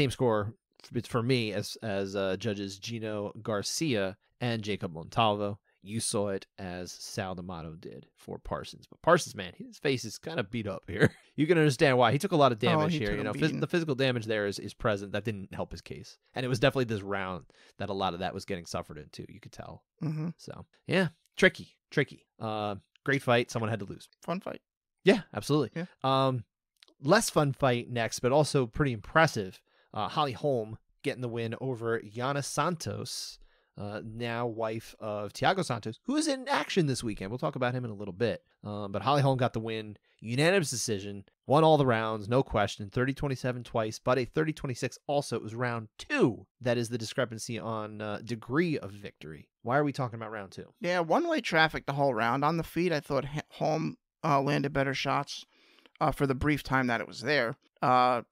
score for me as judges Gino Garcia and Jacob Montalvo. You saw it as Sal D'Amato did for Parsons. But Parsons, man, his face is kind of beat up here. You can understand why. He took a lot of damage he here. took You a know, beating. the physical damage there is present. That didn't help his case. And it was definitely this round that a lot of that was getting suffered into. You could tell. Mm-hmm. So, yeah, tricky. Great fight. Someone had to lose. Fun fight. Yeah, absolutely. Yeah. Less fun fight next, but also pretty impressive. Holly Holm getting the win over Yana Santos, now wife of Thiago Santos, who is in action this weekend. We'll talk about him in a little bit. But Holly Holm got the win, unanimous decision, won all the rounds, no question, 30-27 twice, but a 30-26 also. It was round 2. That is the discrepancy on degree of victory. Why are we talking about round 2? Yeah, one-way traffic the whole round. On the feet, I thought Holm landed better shots for the brief time that it was there.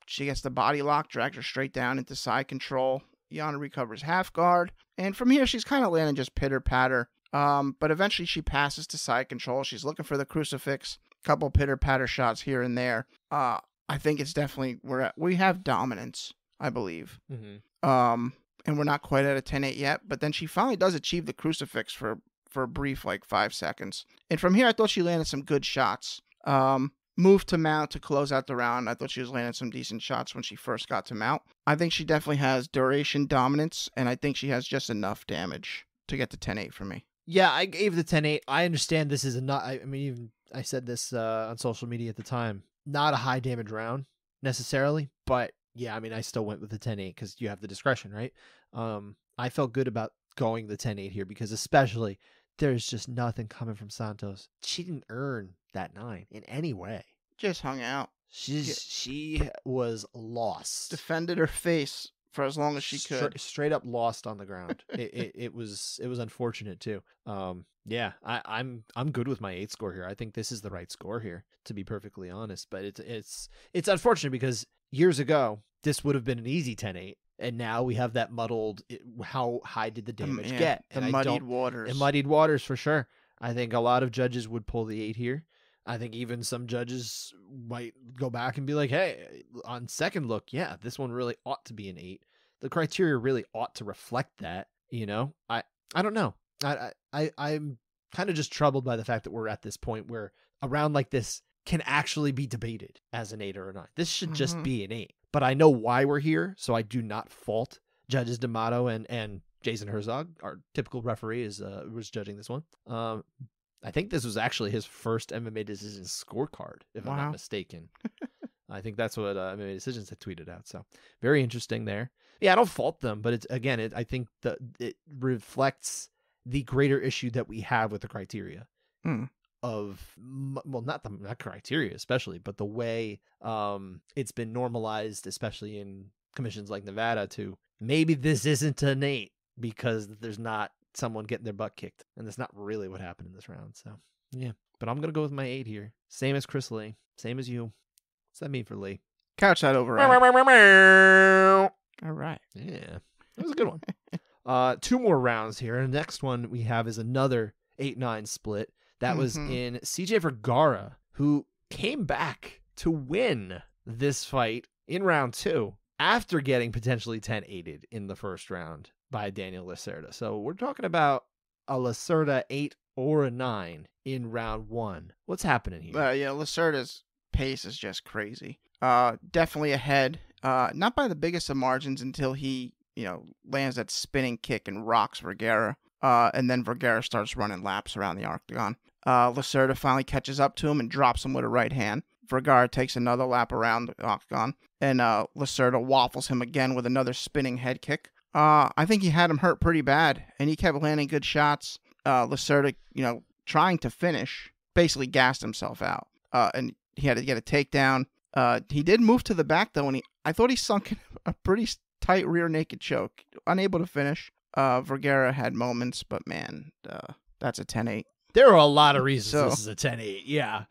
She gets the body lock, drags her straight down into side control. Yana recovers half guard. And from here, she's kind of landing just pitter-patter. But eventually she passes to side control. She's looking for the crucifix. Couple pitter-patter shots here and there. I think it's definitely, we have dominance, I believe. Mm-hmm. And we're not quite at a 10-8 yet. But then she finally does achieve the crucifix for a brief, 5 seconds. And from here, I thought she landed some good shots. Moved to mount to close out the round. I thought she was landing some decent shots when she first got to mount. I think she definitely has duration dominance, and I think she has just enough damage to get to 10-8 for me. Yeah, I gave the 10-8. I understand this is I mean, even I said this on social media at the time. Not a high damage round necessarily, but yeah, I mean, I still went with the 10-8 because you have the discretion, right? I felt good about going the 10-8 here because especially there's just nothing coming from Santos. She didn't earn that 9 in any way. Just hung out. She was lost. Defended her face for as long as she could. Straight up lost on the ground. it was unfortunate too. Yeah, I'm good with my 8 score here. I think this is the right score here, to be perfectly honest. But it's unfortunate because years ago this would have been an easy 10-8, and now we have that muddled. How high did the damage get? The And muddied waters. And muddied waters for sure. I think a lot of judges would pull the 8 here. I think even some judges might go back and be like, hey, on second look, yeah, this one really ought to be an 8. The criteria really ought to reflect that, you know? I don't know. I'm kind of just troubled by the fact that we're at this point where a round like this can actually be debated as an 8 or a 9. This should just be an 8. But I know why we're here, so I do not fault judges D'Amato and Jason Herzog, our typical referee, was judging this one. I think this was actually his first MMA Decisions scorecard, if I'm not mistaken. I think that's what MMA Decisions had tweeted out. So very interesting there. Yeah, I don't fault them, but it's again, I think it reflects the greater issue that we have with the criteria of, well, not criteria especially, but the way it's been normalized, especially in commissions like Nevada, to maybe this isn't an 8 because there's not someone getting their butt kicked, and that's not really what happened in this round. So yeah, but I'm gonna go with my 8 here, same as Chris Lee, same as you. What's that mean for Lee? Couch that over. All right. Yeah, that was a good one. 2 more rounds here, and the next one we have is another 8-9 split. That was in CJ Vergara, who came back to win this fight in round 2 after getting potentially 10-8'd in the first round by Daniel Lacerda. So we're talking about a Lacerda 8 or a 9 in round 1. What's happening here? Yeah, Lacerda's pace is just crazy. Definitely ahead. Not by the biggest of margins until he, lands that spinning kick and rocks Vergara. And then Vergara starts running laps around the octagon. Lacerda finally catches up to him and drops him with a right hand. Vergara takes another lap around the octagon, and Lacerda waffles him again with another spinning head kick. I think he had him hurt pretty bad, and he kept landing good shots. Lacerda, trying to finish, basically gassed himself out, and he had to get a takedown. He did move to the back, though, and I thought he sunk in a pretty tight rear naked choke. Unable to finish. Vergara had moments, but man, that's a 10-8. There are a lot of reasons this is a 10-8. Yeah.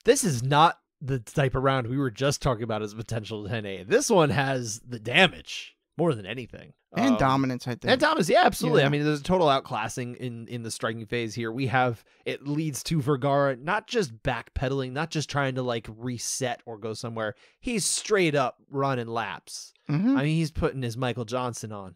This is not the type of round we were just talking about as a potential 10-8. This one has the damage more than anything. And dominance, I think. And dominance, yeah, absolutely. Yeah. I mean, there's a total outclassing in the striking phase here. It leads to Vergara not just backpedaling, not just trying to like reset or go somewhere. He's straight up running laps. Mm-hmm. I mean, he's putting his Michael Johnson on.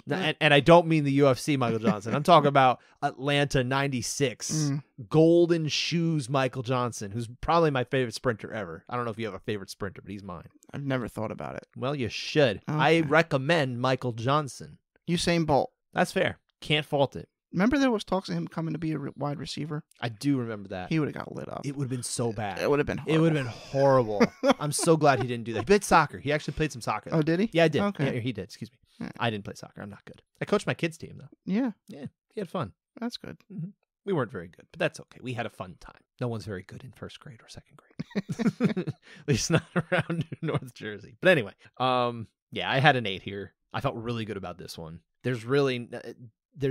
And I don't mean the UFC Michael Johnson. I'm talking about Atlanta 96. Golden shoes Michael Johnson, who's probably my favorite sprinter ever. I don't know if you have a favorite sprinter, but he's mine. I've never thought about it. Well, you should. Okay. I recommend Michael Johnson. Usain Bolt. That's fair. Can't fault it. Remember there was talks of him coming to be a wide receiver? I do remember that. He would have got lit up. It would have been so bad. It would have been horrible. It would have been horrible. I'm so glad he didn't do that. He played soccer. He actually played some soccer. Oh, did he? Yeah, I did. Okay. Yeah, he did. Excuse me. Yeah. I didn't play soccer. I'm not good. I coached my kids' team, though. Yeah. Yeah, he had fun. That's good. Mm-hmm. We weren't very good, but that's okay. We had a fun time. No one's very good in first grade or second grade. At least not around North Jersey. But anyway, yeah, I had an 8 here. I felt really good about this one. There's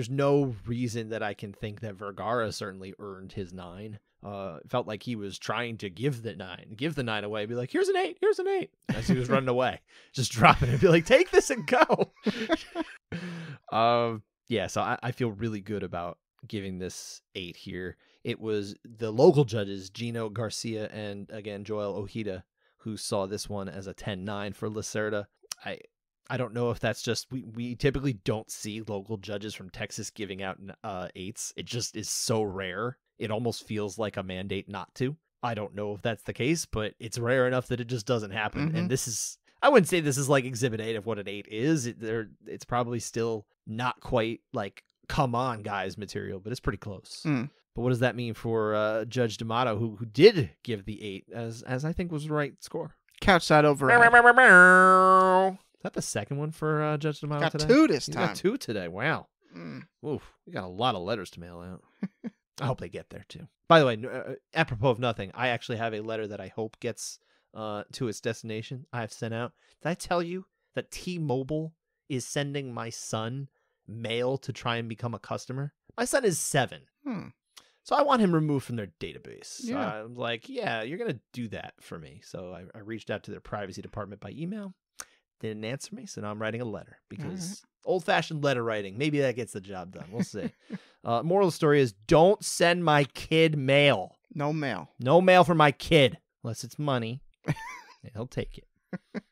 no reason that I can think that Vergara certainly earned his 9. It felt like he was trying to give the 9 away, be like, here's an 8, as he was running away, just dropping it, be like, take this and go. Yeah, so I feel really good about giving this 8 here. It was the local judges, Gino Garcia and again Joel Ojeda, who saw this one as a 10-9 for Lacerda. I don't know if that's just we typically don't see local judges from Texas giving out 8s. It just is so rare. It almost feels like a mandate not to. I don't know if that's the case, but it's rare enough that it just doesn't happen. Mm-hmm. And this is, I wouldn't say this is like Exhibit 8 of what an 8 is. It's probably still not quite like come on guys material, but it's pretty close. But what does that mean for Judge D'Amato, who did give the 8 as I think was the right score? Couchside over. Is that the second one for Judge D'Amato Got today? 2 this He's time. got 2 today. Wow. Oof. We got a lot of letters to mail out. I hope they get there too. By the way, apropos of nothing, I actually have a letter that I hope gets to its destination. I have sent out. Did I tell you that T-Mobile is sending my son mail to try and become a customer? My son is 7. So I want him removed from their database. Yeah. I'm like, yeah, you're going to do that for me. So I reached out to their privacy department by email. Didn't answer me, so now I'm writing a letter because old-fashioned letter writing, maybe that gets the job done. We'll see. Moral of the story is don't send my kid mail. No mail. No mail for my kid unless it's money. He'll take it.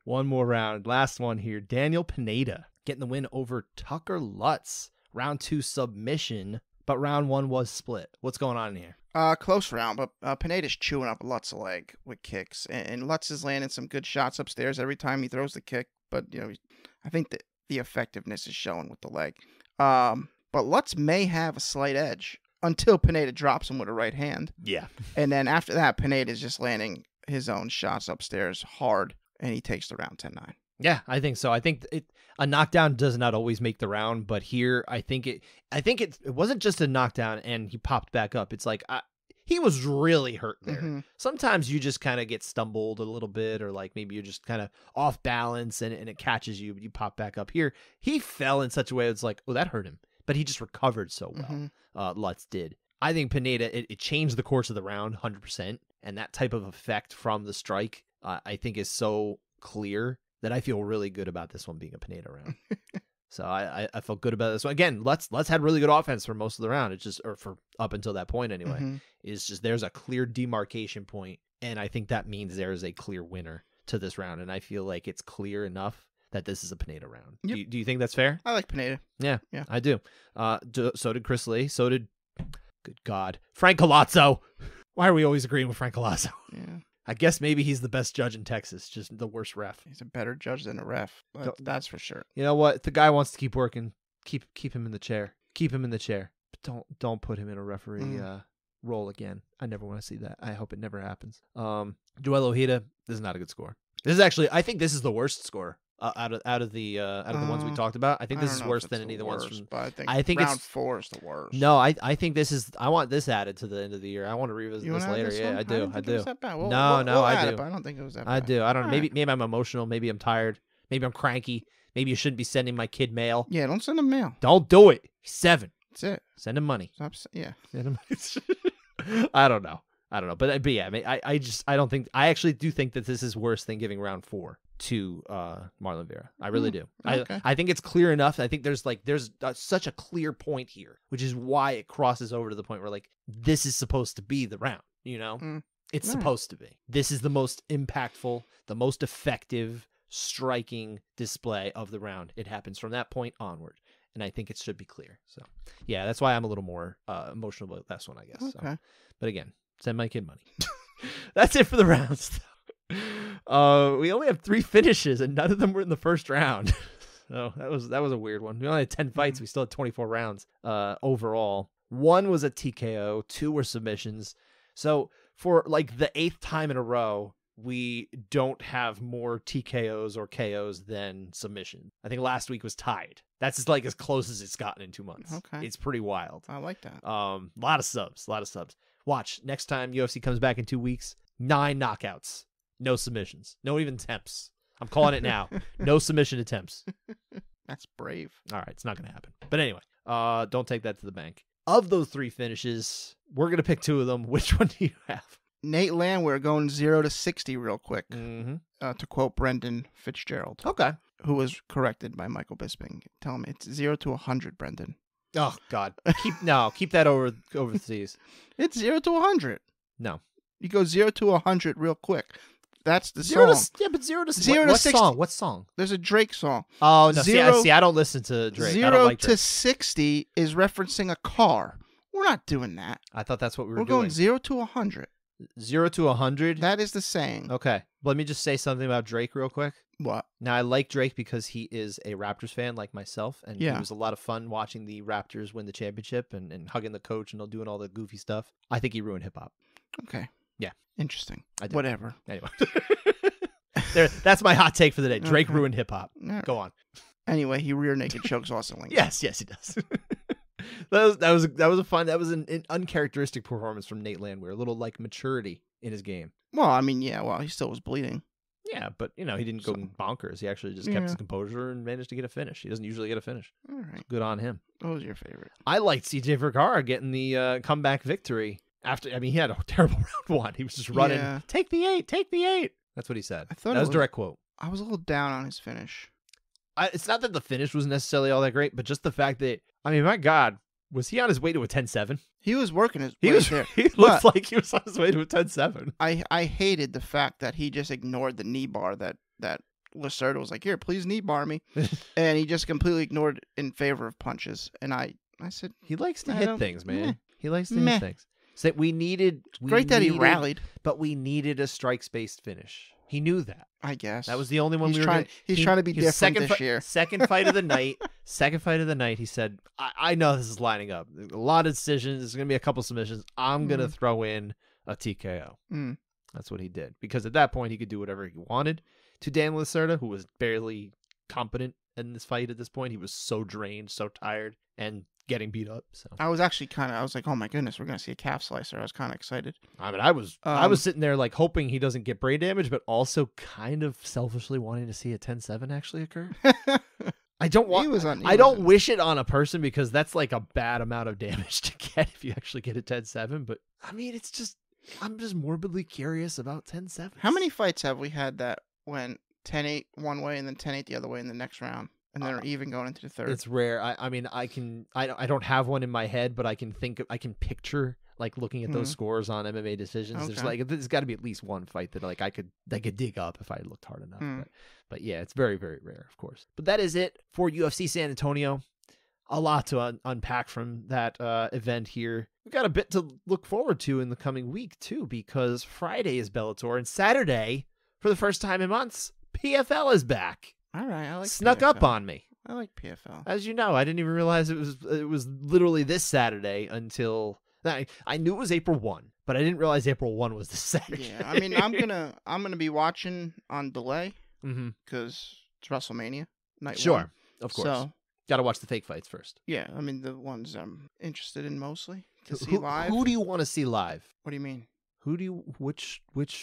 One more round. Last one here. Daniel Pineda getting the win over Tucker Lutz. Round 2 submission, but round 1 was split. What's going on here? Close round, but Pineda's chewing up Lutz's leg with kicks, and Lutz is landing some good shots upstairs every time he throws the kick. But I think that the effectiveness is showing with the leg. But Lutz may have a slight edge until Pineda drops him with a right hand. Yeah, and then after that, Pineda's just landing his own shots upstairs hard, and he takes the round 10-9. Yeah, I think so. I think a knockdown does not always make the round, but here I think it wasn't just a knockdown and he popped back up. It's like he was really hurt there. Mm-hmm. Sometimes you just kind of get stumbled a little bit, or like maybe you're just kind of off balance and it catches you, but you pop back up. Here he fell in such a way it's like, oh, that hurt him, but he just recovered so well. Lutz did. I think Pineda it changed the course of the round 100%, and that type of effect from the strike I think is so clear that I feel really good about this one being a Pineda round. So I felt good about this one. Again, Lutz had really good offense for most of the round. It's just, or for up until that point anyway, is just there's a clear demarcation point, and I think that means there is a clear winner to this round, and I feel like it's clear enough that this is a Pineda round. Yep. Do you think that's fair? I like Pineda. Yeah, I do. So did Chris Lee. So did, good God, Frank Collazo. Why are we always agreeing with Frank Collazo? Yeah. I guess maybe he's the best judge in Texas, just the worst ref. He's a better judge than a ref. That's for sure. You know what? If the guy wants to keep working, keep him in the chair. Keep him in the chair. But don't put him in a referee role again. I never want to see that. I hope it never happens. Joel Ojeda, this is not a good score. This is actually, I think this is the worst score out of the ones we talked about. I think this is worse than any of the ones from. But I think round 4 is the worst. No, I think this is. I want this added to the end of the year. I want to revisit this later. Yeah, I do. I do. It was that bad. No, I do. But I don't think it was that bad. I do. I don't know. Maybe I'm emotional. Maybe I'm tired. Maybe I'm cranky. Maybe you shouldn't be sending my kid mail. Yeah, don't send him mail. Don't do it. He's 7. That's it. Send him money. Yeah. Send him. I don't know. But yeah, I don't think. I actually do think that this is worse than giving round 4 to Marlon Vera. I really do. Okay. I think it's clear enough. I think there's such a clear point here, which is why it crosses over to the point where like this is supposed to be the round. You know, it's supposed to be. This is the most impactful, the most effective, striking display of the round. It happens from that point onward, and I think it should be clear. So yeah, that's why I'm a little more emotional about this one, I guess. Okay. So. But again, send my kid money. That's it for the rounds. We only have 3 finishes, and none of them were in the first round. So that was a weird one. We only had 10 fights. We still had 24 rounds overall. 1 was a TKO. 2 were submissions. So for like the 8th time in a row, we don't have more TKOs or KOs than submission. I think last week was tied. That's just like as close as it's gotten in 2 months. Okay. It's pretty wild. I like that. Lot of subs. Watch, next time UFC comes back in 2 weeks, 9 knockouts. No submissions. No even attempts. I'm calling it now. No submission attempts. That's brave. All right, it's not going to happen. But anyway, don't take that to the bank. Of those 3 finishes, we're going to pick 2 of them. Which one do you have? Nate Landwehr going 0 to 60 real quick. Mm-hmm. To quote Brendan Fitzgerald. Okay. Who was corrected by Michael Bisping. Tell him it's 0 to 100, Brendan. Oh, God. Keep that overseas. It's 0 to 100. No. You go 0 to 100 real quick. That's the song. But 0 to 60. What song? There's a Drake song. Oh, no. See, I don't listen to Drake. 0 I don't like Drake. to 60 is referencing a car. We're not doing that. I thought that's what we were doing. We're going 0 to 100. 0 to 100? That is the saying. Okay. Let me just say something about Drake real quick. What? Now, I like Drake because he is a Raptors fan like myself, and it was a lot of fun watching the Raptors win the championship and hugging the coach and doing all the goofy stuff. I think he ruined hip-hop. Okay. Yeah. Interesting. I do. Whatever. Anyway. That's my hot take for the day. Drake ruined hip-hop. Right. Go on. Anyway, he rear naked chokes Austin Lincoln. Yes, he does. That was a fun. That was an uncharacteristic performance from Nate Landwehr. A little like maturity in his game. Well, I mean, yeah. Well, he still was bleeding. Yeah, but he didn't go bonkers. He actually just kept his composure and managed to get a finish. He doesn't usually get a finish. All right. Good on him. What was your favorite? I liked CJ Vergara getting the comeback victory after. I mean, he had a terrible round 1. He was just running. Yeah. Take the 8. Take the 8. That's what he said. I thought that was a direct quote. I was a little down on his finish. It's not that the finish was necessarily all that great, but just the fact that, I mean, my God, was he on his way to a 10-7? He was working his way there. He looks like he was on his way to a 10-7. I hated the fact that he just ignored the knee bar that Lacerda was like, here, please knee bar me. And he just completely ignored it in favor of punches. And I said... He likes to hit things, man. He likes to hit things. So we needed... Great that he rallied. But we needed a strikes-based finish. He knew that. I guess. That was the only one he's trying to be different this year. Second fight of the night, he said, I know this is lining up. A lot of decisions. There's going to be a couple submissions. I'm going to throw in a TKO. That's what he did. Because at that point, he could do whatever he wanted to Dan Lacerda, who was barely competent in this fight at this point. He was so drained, so tired, and getting beat up. So I was actually I was like, oh my goodness, we're going to see a calf slicer. I was kind of excited. I mean, I was sitting there like hoping he doesn't get brain damage, but also kind of selfishly wanting to see a 10-7 actually occur. I don't wish it on a person because that's like a bad amount of damage to get if you actually get a 10-7. But I mean, I'm just morbidly curious about 10-7. How many fights have we had that went 10-8 one way and then 10-8 the other way in the next round? And then even going into the third. It's rare. I mean, I don't have one in my head, but I can picture like looking at those scores on MMA decisions. Okay. There's got to be at least one fight that like I could dig up if I looked hard enough. But yeah, it's very, very rare, of course. But that is it for UFC San Antonio. A lot to unpack from that event here. we got a bit to look forward to in the coming week, too, because Friday is Bellator, and Saturday, for the first time in months, PFL is back. All right, I like Snuck PFL. up on me. I like PFL. As you know, I didn't even realize it was literally this Saturday until I knew it was April 1, but I didn't realize April 1 was this Saturday. Yeah, I mean, I'm gonna be watching on delay because it's WrestleMania night. Sure, one. of course. So got to watch the fake fights first. yeah, I mean the ones I'm interested in mostly to see live. Who do you want to see live? What do you mean? Which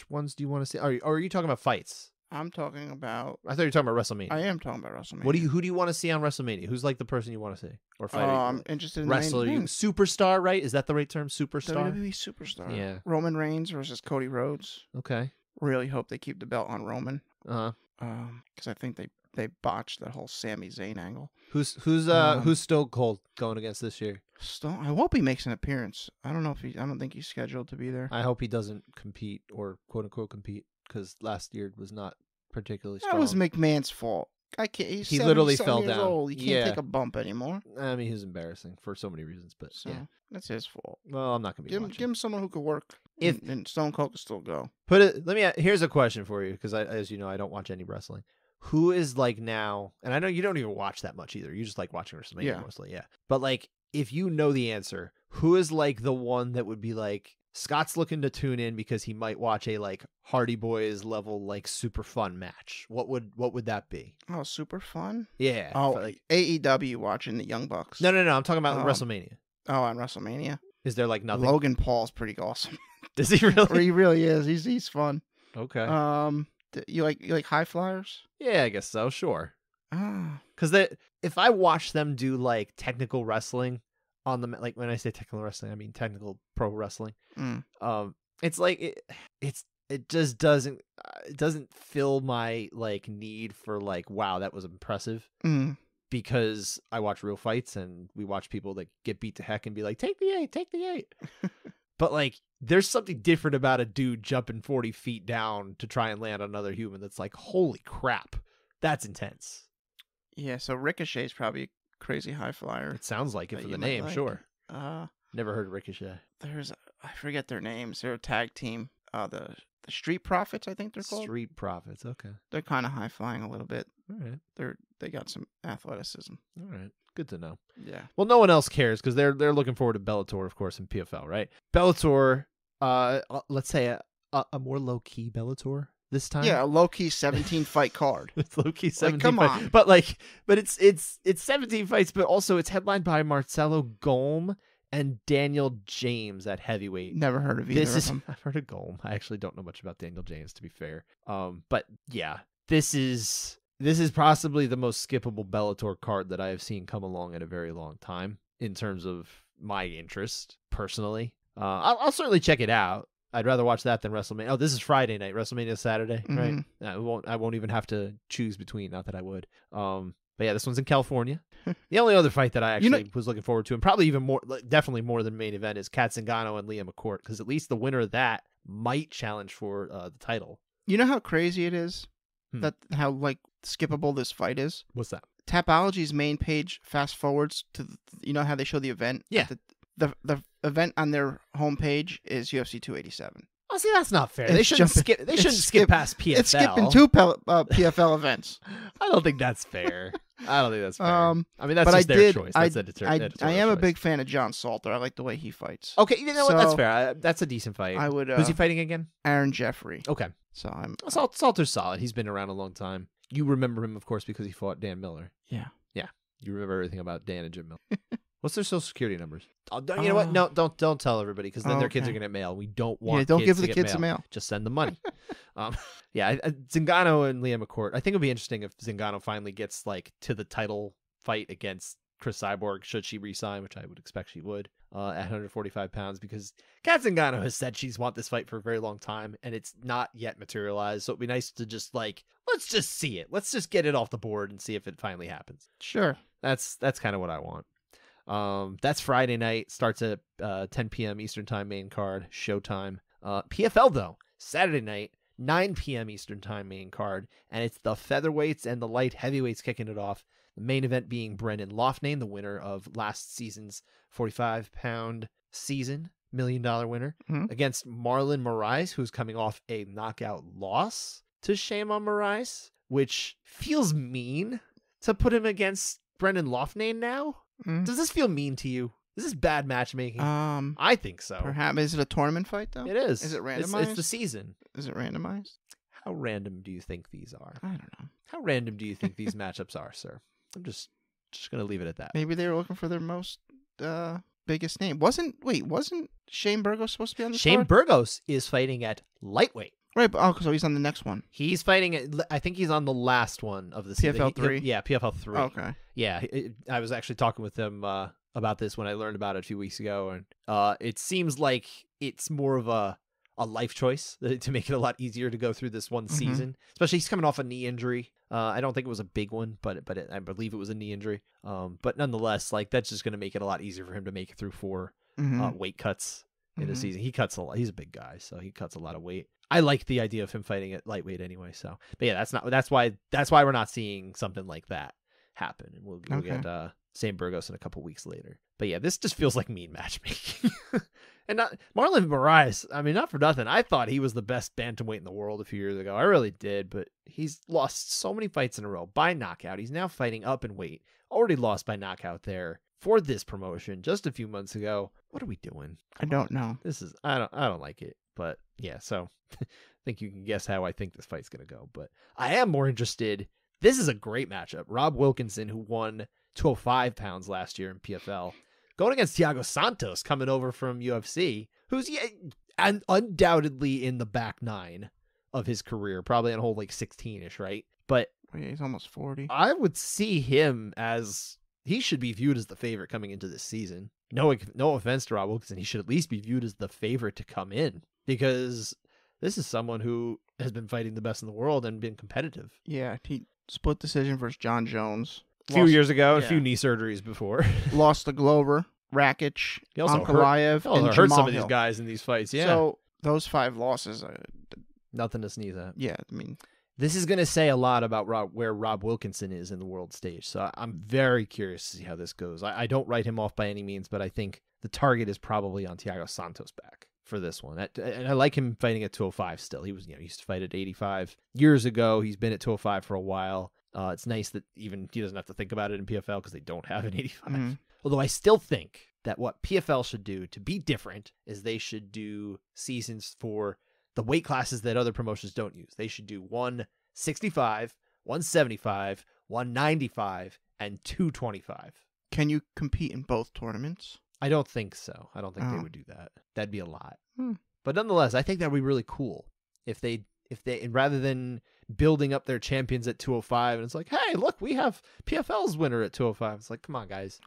ones do you want to see? Are you talking about fights? I'm talking about. I thought you were talking about WrestleMania. I am talking about WrestleMania. Who do you want to see on WrestleMania? Who's like the person you want to see or fight? I'm interested in wrestler, the main superstar, right? Is that the right term? Superstar. WWE superstar. Yeah. Roman Reigns versus Cody Rhodes. Okay. Really hope they keep the belt on Roman. Because I think they botched that whole Sami Zayn angle. Who's Stone Cold going against this year? I hope he makes an appearance. I don't know if I don't think he's scheduled to be there. I hope he doesn't compete or quote unquote compete because last year was not particularly strong. That was McMahon's fault. He literally fell down. Old. He can't take a bump anymore. I mean, he was embarrassing for so many reasons, but So yeah. that's his fault. Well, I'm not gonna be watching. Give him someone who could work. And Stone Cold could still go. Here's a question for you because as you know, I don't watch any wrestling. Who is like now, and I know you don't even watch that much either. You just like watching WrestleMania mostly, yeah. But like, if you know the answer, who is like the one that would be like Scott's looking to tune in because he might watch a like Hardy Boys level like super fun match? What would that be? Oh, super fun. Yeah. Oh, like AEW watching the Young Bucks. No. I'm talking about WrestleMania. Oh, on WrestleMania. Is there like nothing? Logan Paul's pretty awesome. Does he really? He really is. He's fun. Okay. You like high flyers? Yeah, I guess so. Sure. Ah. Because if I watch them do like technical wrestling on the like when I say technical wrestling, I mean technical pro wrestling. It's like it just doesn't fill my like need for like wow that was impressive because I watch real fights and we watch people that get beat to heck and be like take the 8. But like there's something different about a dude jumping 40 feet down to try and land on another human that's like holy crap, that's intense. Yeah, so Ricochet's probably a crazy high flyer. It sounds like it for the name, like. Sure. Never heard of Ricochet. I forget their names. They're a tag team. The Street Profits, I think they're called. Street Profits, okay. They're kind of high flying a little bit. All right. They got some athleticism. All right. Good to know. Yeah. Well, no one else cares because they're looking forward to Bellator, of course, and PFL, right? Bellator, let's say a more low key Bellator this time. Yeah, a low key 17 fight card. It's low key 17. Come on. But it's 17 fights, but also it's headlined by Marcelo Golm and Daniel James at heavyweight. Never heard of either of them. I've heard of Golm. I actually don't know much about Daniel James, to be fair. But yeah, this is possibly the most skippable Bellator card that I have seen come along in a very long time in terms of my interest personally. I'll certainly check it out. I'd rather watch that than WrestleMania. Oh, this is Friday night. WrestleMania is Saturday, right? I won't even have to choose between. Not that I would. But yeah, this one's in California. The only other fight that I actually was looking forward to, and probably even more, definitely more than main event, is Kat Zingano and Liam McCourt, because at least the winner of that might challenge for the title. You know how crazy it is? How like skippable this fight is? What's that? Tapology's main page fast forwards to you know how they show the event? Yeah. The event on their homepage is UFC 287. Oh, see, that's not fair. They shouldn't skip past PFL. It's skipping two PFL events. I don't think that's fair. I mean, that's but just their choice. That's I am a big fan of John Salter. I like the way he fights. Okay, you know what? That's fair. That's a decent fight. I would. Who's he fighting again? Aaron Jeffrey. Okay. So I'm. Salter's solid. He's been around a long time. You remember him, of course, because he fought Dan Miller. Yeah. Yeah. You remember everything about Dan and Jim Miller. What's their social security numbers? You know what? No, don't tell everybody because then their kids are gonna mail. We don't want. Yeah, don't kids give to the get kids the mail. Just send the money. Zingano and Liam McCourt. I think it'd be interesting if Zingano finally gets like to the title fight against Chris Cyborg, should she resign, which I would expect she would, at 145 pounds, because Kat Zingano has said she's want this fight for a very long time, and it's not yet materialized. So it'd be nice to just let's just see it. Let's just get it off the board and see if it finally happens. Sure. That's kind of what I want. That's Friday night, starts at 10 p.m. Eastern Time, main card, showtime. PFL, though, Saturday night, 9 p.m. Eastern Time, main card, and it's the featherweights and the light heavyweights kicking it off. The main event being Brendan Loughnane, the winner of last season's 45-pound season $1 million winner, against Marlon Moraes, who's coming off a knockout loss to Shimon Moraes, which feels mean to put him against Brendan Loughnane now. Does this feel mean to you? This is bad matchmaking. I think so. Perhaps. Is it a tournament fight, though? It is. Is it randomized? It's the season. Is it randomized? How random do you think these are? I don't know. How random do you think these matchups are, sir? I'm just going to leave it at that. Maybe they were looking for their most biggest name. Wasn't Shane Burgos supposed to be on the Shane card? Burgos is fighting at lightweight. Right, but so he's on the next one. He's fighting at, I think he's on the last one of the season. PFL 3? Yeah, PFL 3. Okay. Yeah, I was actually talking with him about this when I learned about it a few weeks ago, and it seems like it's more of a life choice to make it a lot easier to go through this one season. Especially he's coming off a knee injury. I don't think it was a big one, but I believe it was a knee injury. But nonetheless, like that's just going to make it a lot easier for him to make it through 4 weight cuts in a season. He cuts a lot. He's a big guy, so he cuts a lot of weight. I like the idea of him fighting at lightweight anyway. So, but yeah, that's why we're not seeing something like that happen, and we'll get Shane Burgos in a couple weeks later. But yeah, this just feels like mean matchmaking. And not Marlon Moraes, I mean, not for nothing. I thought he was the best bantamweight in the world a few years ago. I really did, but he's lost so many fights in a row by knockout. He's now fighting up in weight. Already lost by knockout there for this promotion just a few months ago. What are we doing? I don't know. I don't like it. But yeah, so I think you can guess how I think this fight's going to go. But I am more interested. This is a great matchup. Rob Wilkinson, who won 205 pounds last year in PFL, going against Thiago Santos, coming over from UFC, who's undoubtedly in the back 9 of his career, probably on a whole like 16-ish, right? But yeah, he's almost 40. I would see him as, he should be viewed as the favorite coming into this season. No offense to Rob Wilkinson, he should at least be viewed as the favorite to come in, because this is someone who has been fighting the best in the world and been competitive. Yeah, he split decision versus John Jones. A few years ago, a few knee surgeries before. Lost to Glover, Rakic, Ankalaev, and hurt Jamal some of Hill. these guys in these fights. Yeah. So those 5 losses, nothing to sneeze at. Yeah, I mean, this is going to say a lot about where Rob Wilkinson is in the world stage. So I'm very curious to see how this goes. I don't write him off by any means, but I think the target is probably on Thiago Santos back for this one. And I like him fighting at 205 still. He used to fight at 85 years ago. He's been at 205 for a while. It's nice that even he doesn't have to think about it in PFL because they don't have an 85. Although I still think that what PFL should do to be different is they should do seasons for the weight classes that other promotions don't use. They should do 165, 175, 195, and 225. Can you compete in both tournaments? I don't think so. I don't think they would do that. That'd be a lot. But nonetheless, I think that would be really cool if they rather than building up their champions at 205 and it's like, hey, look, we have PFL's winner at 205. It's like, come on, guys.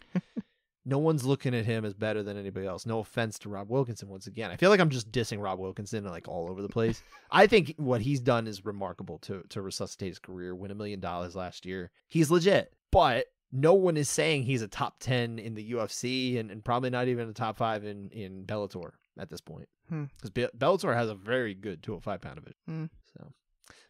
No one's looking at him as better than anybody else. No offense to Rob Wilkinson once again. I feel like I'm just dissing Rob Wilkinson like all over the place. I think what he's done is remarkable to resuscitate his career, win $1 million last year. He's legit, but no one is saying he's a top 10 in the UFC and probably not even a top 5 in Bellator at this point. Because Bellator has a very good 205 pound division. So,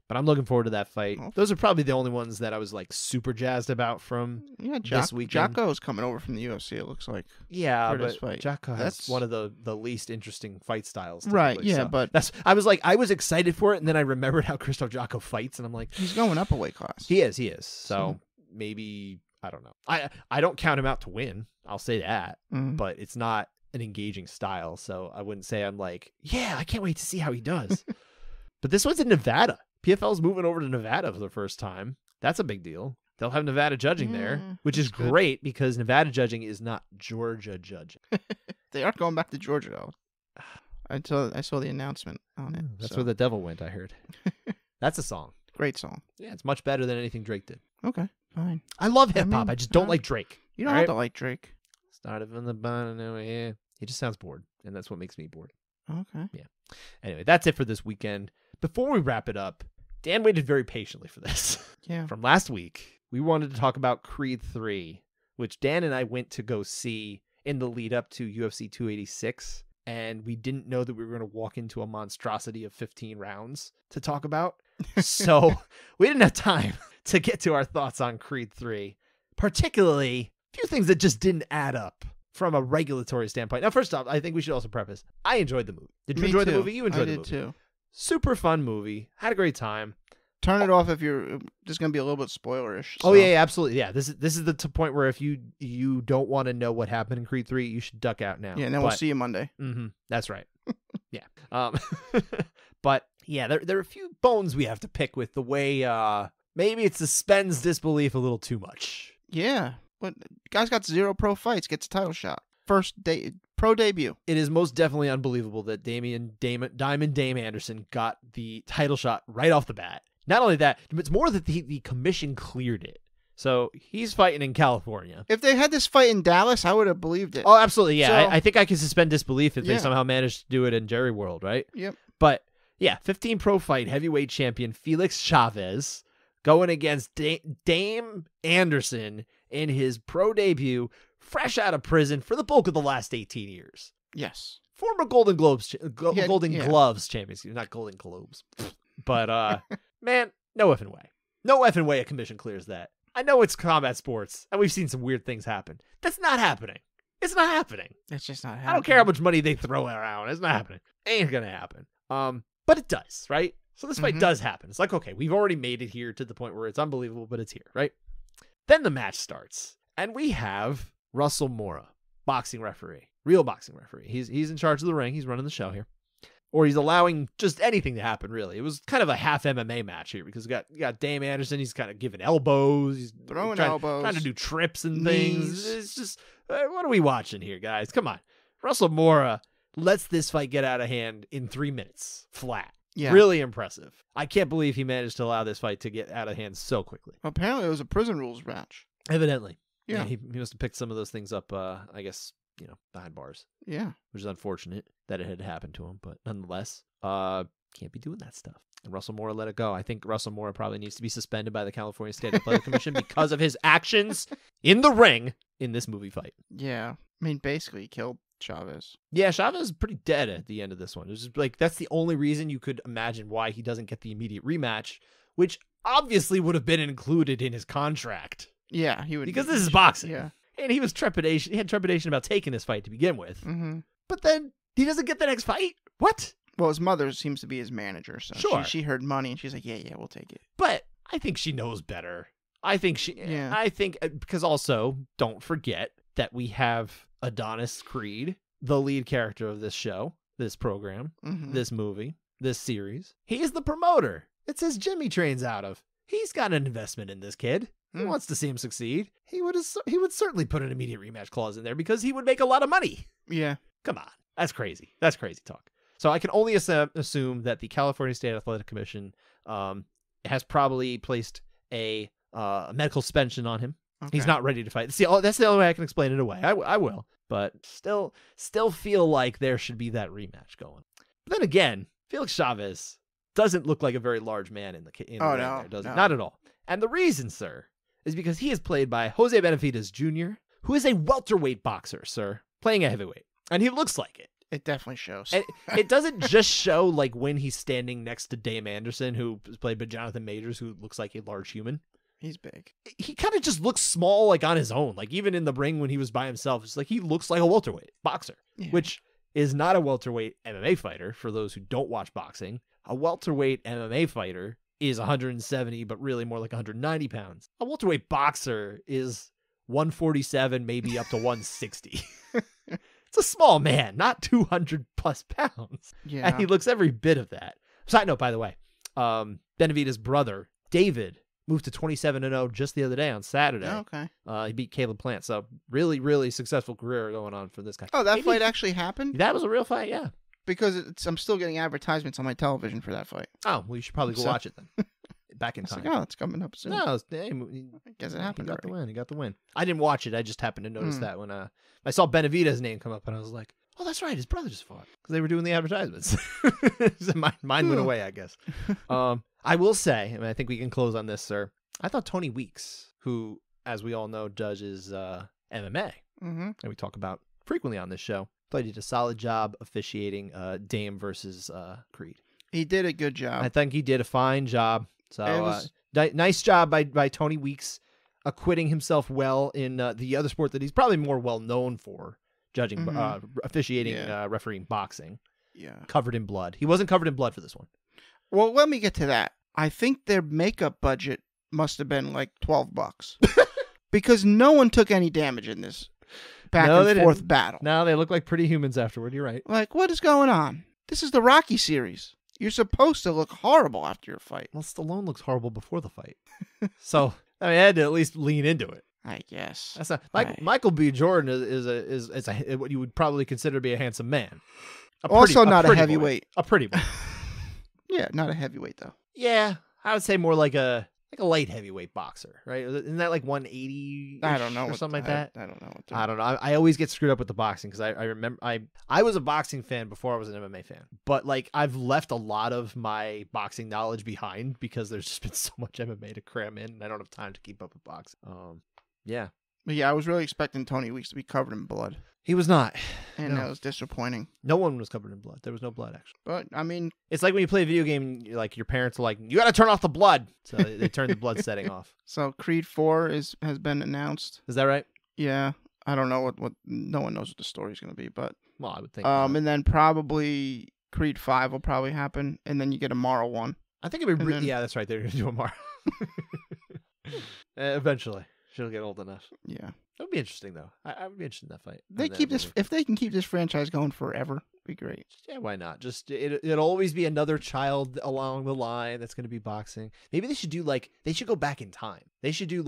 but I'm looking forward to that fight. Those are probably the only ones that I was like super jazzed about from this weekend. Jocko's coming over from the UFC, it looks like. Yeah, for but this fight. Jocko has one of the least interesting fight styles. Right, yeah, so but I was excited for it, and then I remembered how Krzysztof Jocko fights, and I'm like, he's going up a weight class. He is. So maybe, I don't know. I don't count him out to win. I'll say that, but it's not an engaging style, so I wouldn't say I'm like, yeah, I can't wait to see how he does. But this one's in Nevada. PFL's moving over to Nevada for the first time. That's a big deal. They'll have Nevada judging there, which is great because Nevada judging is not Georgia judging. They are going back to Georgia, though. I saw the announcement on it. That's where the devil went, I heard. That's a song. Great song. Yeah, it's much better than anything Drake did. Okay, fine. I love hip-hop. I just don't like Drake. You don't have to like Drake. Started from the bottom, now we're here. He just sounds bored, and that's what makes me bored. Okay. Yeah. Anyway, that's it for this weekend. Before we wrap it up, Dan waited very patiently for this. Yeah. From last week, we wanted to talk about Creed 3, which Dan and I went to go see in the lead up to UFC 286, and we didn't know that we were going to walk into a monstrosity of 15 rounds to talk about. So we didn't have time to get to our thoughts on Creed 3, particularly a few things that just didn't add up from a regulatory standpoint. Now, first off, I think we should also preface, I enjoyed the movie. Did you Me enjoy the too. movie? You enjoyed the I movie. did too. Super fun movie. Had a great time. Turn it off if you're just going to be a little bit spoilerish. Oh, yeah, absolutely. Yeah, this is the point where if you don't want to know what happened in Creed 3, you should duck out now. Yeah, and then we'll see you Monday. That's right. Yeah. But, yeah, there are a few bones we have to pick with the way maybe it suspends disbelief a little too much. Yeah, but guy's got 0 pro fights, gets a title shot. First pro debut. It is most definitely unbelievable that Diamond Dame Anderson got the title shot right off the bat. Not only that, but it's more that the commission cleared it. So he's fighting in California. If they had this fight in Dallas, I would have believed it. Oh, absolutely. Yeah. So, I think I can suspend disbelief if they somehow managed to do it in Jerry World, right? Yep. But yeah, 15 pro fight heavyweight champion Felix Chavez going against Dame Anderson in his pro debut, fresh out of prison for the bulk of the last 18 years. Yes. Former Golden Gloves champion, excuse me, not Golden Globes. But man, no effing way. No effing way a commission clears that. I know it's combat sports, and we've seen some weird things happen. That's not happening. It's not happening. It's just not happening. I don't care how much money they throw around. It's not happening. Ain't gonna happen. But it does, right? So this fight does happen. It's like, okay, we've already made it here to the point where it's unbelievable, but it's here, right? Then the match starts, and we have Russell Mora, boxing referee, real boxing referee. He's in charge of the ring. He's running the show here. Or he's allowing just anything to happen, really. It was kind of a half MMA match here because you got Dame Anderson. He's kind of giving elbows. He's throwing elbows. Trying to do trips and knees. things. It's just, what are we watching here, guys? Come on. Russell Mora lets this fight get out of hand in 3 minutes, flat. Yeah. Really impressive. I can't believe he managed to allow this fight to get out of hand so quickly. Apparently, it was a prison rules match. Evidently. Yeah. He must have picked some of those things up, I guess, behind bars. Yeah. Which is unfortunate that it had happened to him, but nonetheless, can't be doing that stuff. And Russell Mora let it go. I think Russell Mora probably needs to be suspended by the California State Athletic Commission because of his actions in the ring in this movie fight. Yeah. I mean, basically, he killed Chavez. Yeah, Chavez is pretty dead at the end of this one. It was just like, that's the only reason you could imagine why he doesn't get the immediate rematch, which obviously would have been included in his contract. Yeah, he would. Because this is boxing. Yeah. And he had trepidation about taking this fight to begin with. Mm-hmm. But then he doesn't get the next fight? What? Well, his mother seems to be his manager, so sure. she heard money and she's like, yeah, we'll take it. But I think she knows better. I think because also, don't forget that we have Adonis Creed, the lead character of this show, this program, this movie, this series. He is the promoter. It's his gym he trains out of. He's got an investment in this kid. He wants to see him succeed. He would certainly put an immediate rematch clause in there because he would make a lot of money. Yeah. Come on. That's crazy. That's crazy talk. So I can only assume that the California State Athletic Commission has probably placed a medical suspension on him. Okay. He's not ready to fight. See, that's the only way I can explain it away. I will. But still feel like there should be that rematch going. But then again, Felix Chavez doesn't look like a very large man in the ring there, does he? Not at all. And the reason, sir, is because he is played by Jose Benavidez Jr., who is a welterweight boxer, sir, playing a heavyweight. And he looks like it. It definitely shows. And it doesn't just show like when he's standing next to Dame Anderson, who is played by Jonathan Majors, who looks like a large human. He's big. He kind of just looks small, like on his own. Like even in the ring when he was by himself, it's like he looks like a welterweight boxer, which is not a welterweight MMA fighter. For those who don't watch boxing, a welterweight MMA fighter is 170, but really more like 190 pounds. A welterweight boxer is 147, maybe up to 160. It's a small man, not 200 plus pounds. Yeah. And he looks every bit of that. Side note, by the way, Benavidez' brother, David, moved to 27-0 just the other day on Saturday. Oh, okay. He beat Caleb Plant. So really, really successful career going on for this guy. Oh, that fight actually happened? That was a real fight, yeah. Because I'm still getting advertisements on my television for that fight. Oh, well, you should probably go watch it then. Back in time. Like, it's coming up soon. No, I guess it happened. He got the win. I didn't watch it. I just happened to notice that when I saw Benavidez' name come up, and I was like, oh, that's right. His brother just fought. Because they were doing the advertisements. Mine went away, I guess. I will say, and I think we can close on this, sir. I thought Tony Weeks, who, as we all know, judges MMA, and we talk about frequently on this show, did a solid job officiating Dame versus Creed. He did a good job. I think he did a fine job. So nice job by Tony Weeks acquitting himself well in the other sport that he's probably more well known for, judging, officiating, refereeing boxing. Yeah. Covered in blood. He wasn't covered in blood for this one. Well, let me get to that. I think their makeup budget must have been like $12 because no one took any damage in this back and forth battle. No, they look like pretty humans afterward. You're right. Like, what is going on? This is the Rocky series. You're supposed to look horrible after your fight. Well, Stallone looks horrible before the fight. So, I mean, I had to at least lean into it. I guess. That's not Michael B. Jordan is what you would probably consider to be a handsome man. Also not a heavyweight. A pretty boy. Yeah, not a heavyweight though. Yeah, I would say more like a light heavyweight boxer, right? Isn't that like 180? I don't know, or something like that. I don't know. I don't know. I always get screwed up with the boxing because I remember I was a boxing fan before I was an MMA fan, but like I've left a lot of my boxing knowledge behind because there's just been so much MMA to cram in, and I don't have time to keep up with boxing. Yeah. But yeah, I was really expecting Tony Weeks to be covered in blood. He was not. And that was disappointing. No one was covered in blood. There was no blood, actually. But, I mean... It's like when you play a video game, like your parents are like, you got to turn off the blood. So they turn the blood setting off. So Creed 4 has been announced. Is that right? Yeah. I don't know what no one knows what the story's going to be, but... Well, I would think. And then probably Creed 5 will probably happen, and then you get a Morrow one. I think it'd be... Yeah, that's right. They're going to do a Morrow. Eventually. She'll get old enough. Yeah. That would be interesting, though. I would be interested in that fight. If they can keep this franchise going forever, it'd be great. Yeah, why not? Just it'll always be another child along the line that's going to be boxing. Maybe they should do they should go back in time. They should do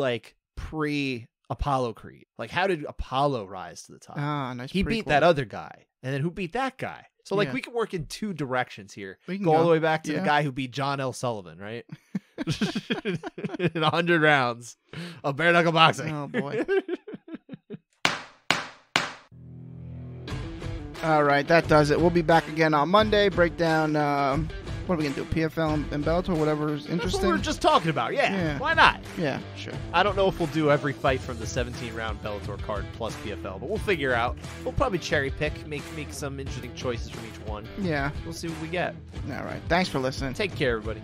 pre-Apollo Creed. Like, how did Apollo rise to the top? Ah, nice. He beat that other guy, and then who beat that guy? So we can work in two directions here. We can go all the way back to the guy who beat John L. Sullivan, right? In 100 rounds of bare knuckle boxing. Oh boy. All right, that does it. We'll be back again on Monday. Break down, what are we going to do? PFL and Bellator, whatever is interesting. That's what we were just talking about. Yeah. Why not? Yeah, sure. I don't know if we'll do every fight from the 17-round Bellator card plus PFL, but we'll figure out. We'll probably cherry pick, make some interesting choices from each one. Yeah. We'll see what we get. All right. Thanks for listening. Take care, everybody.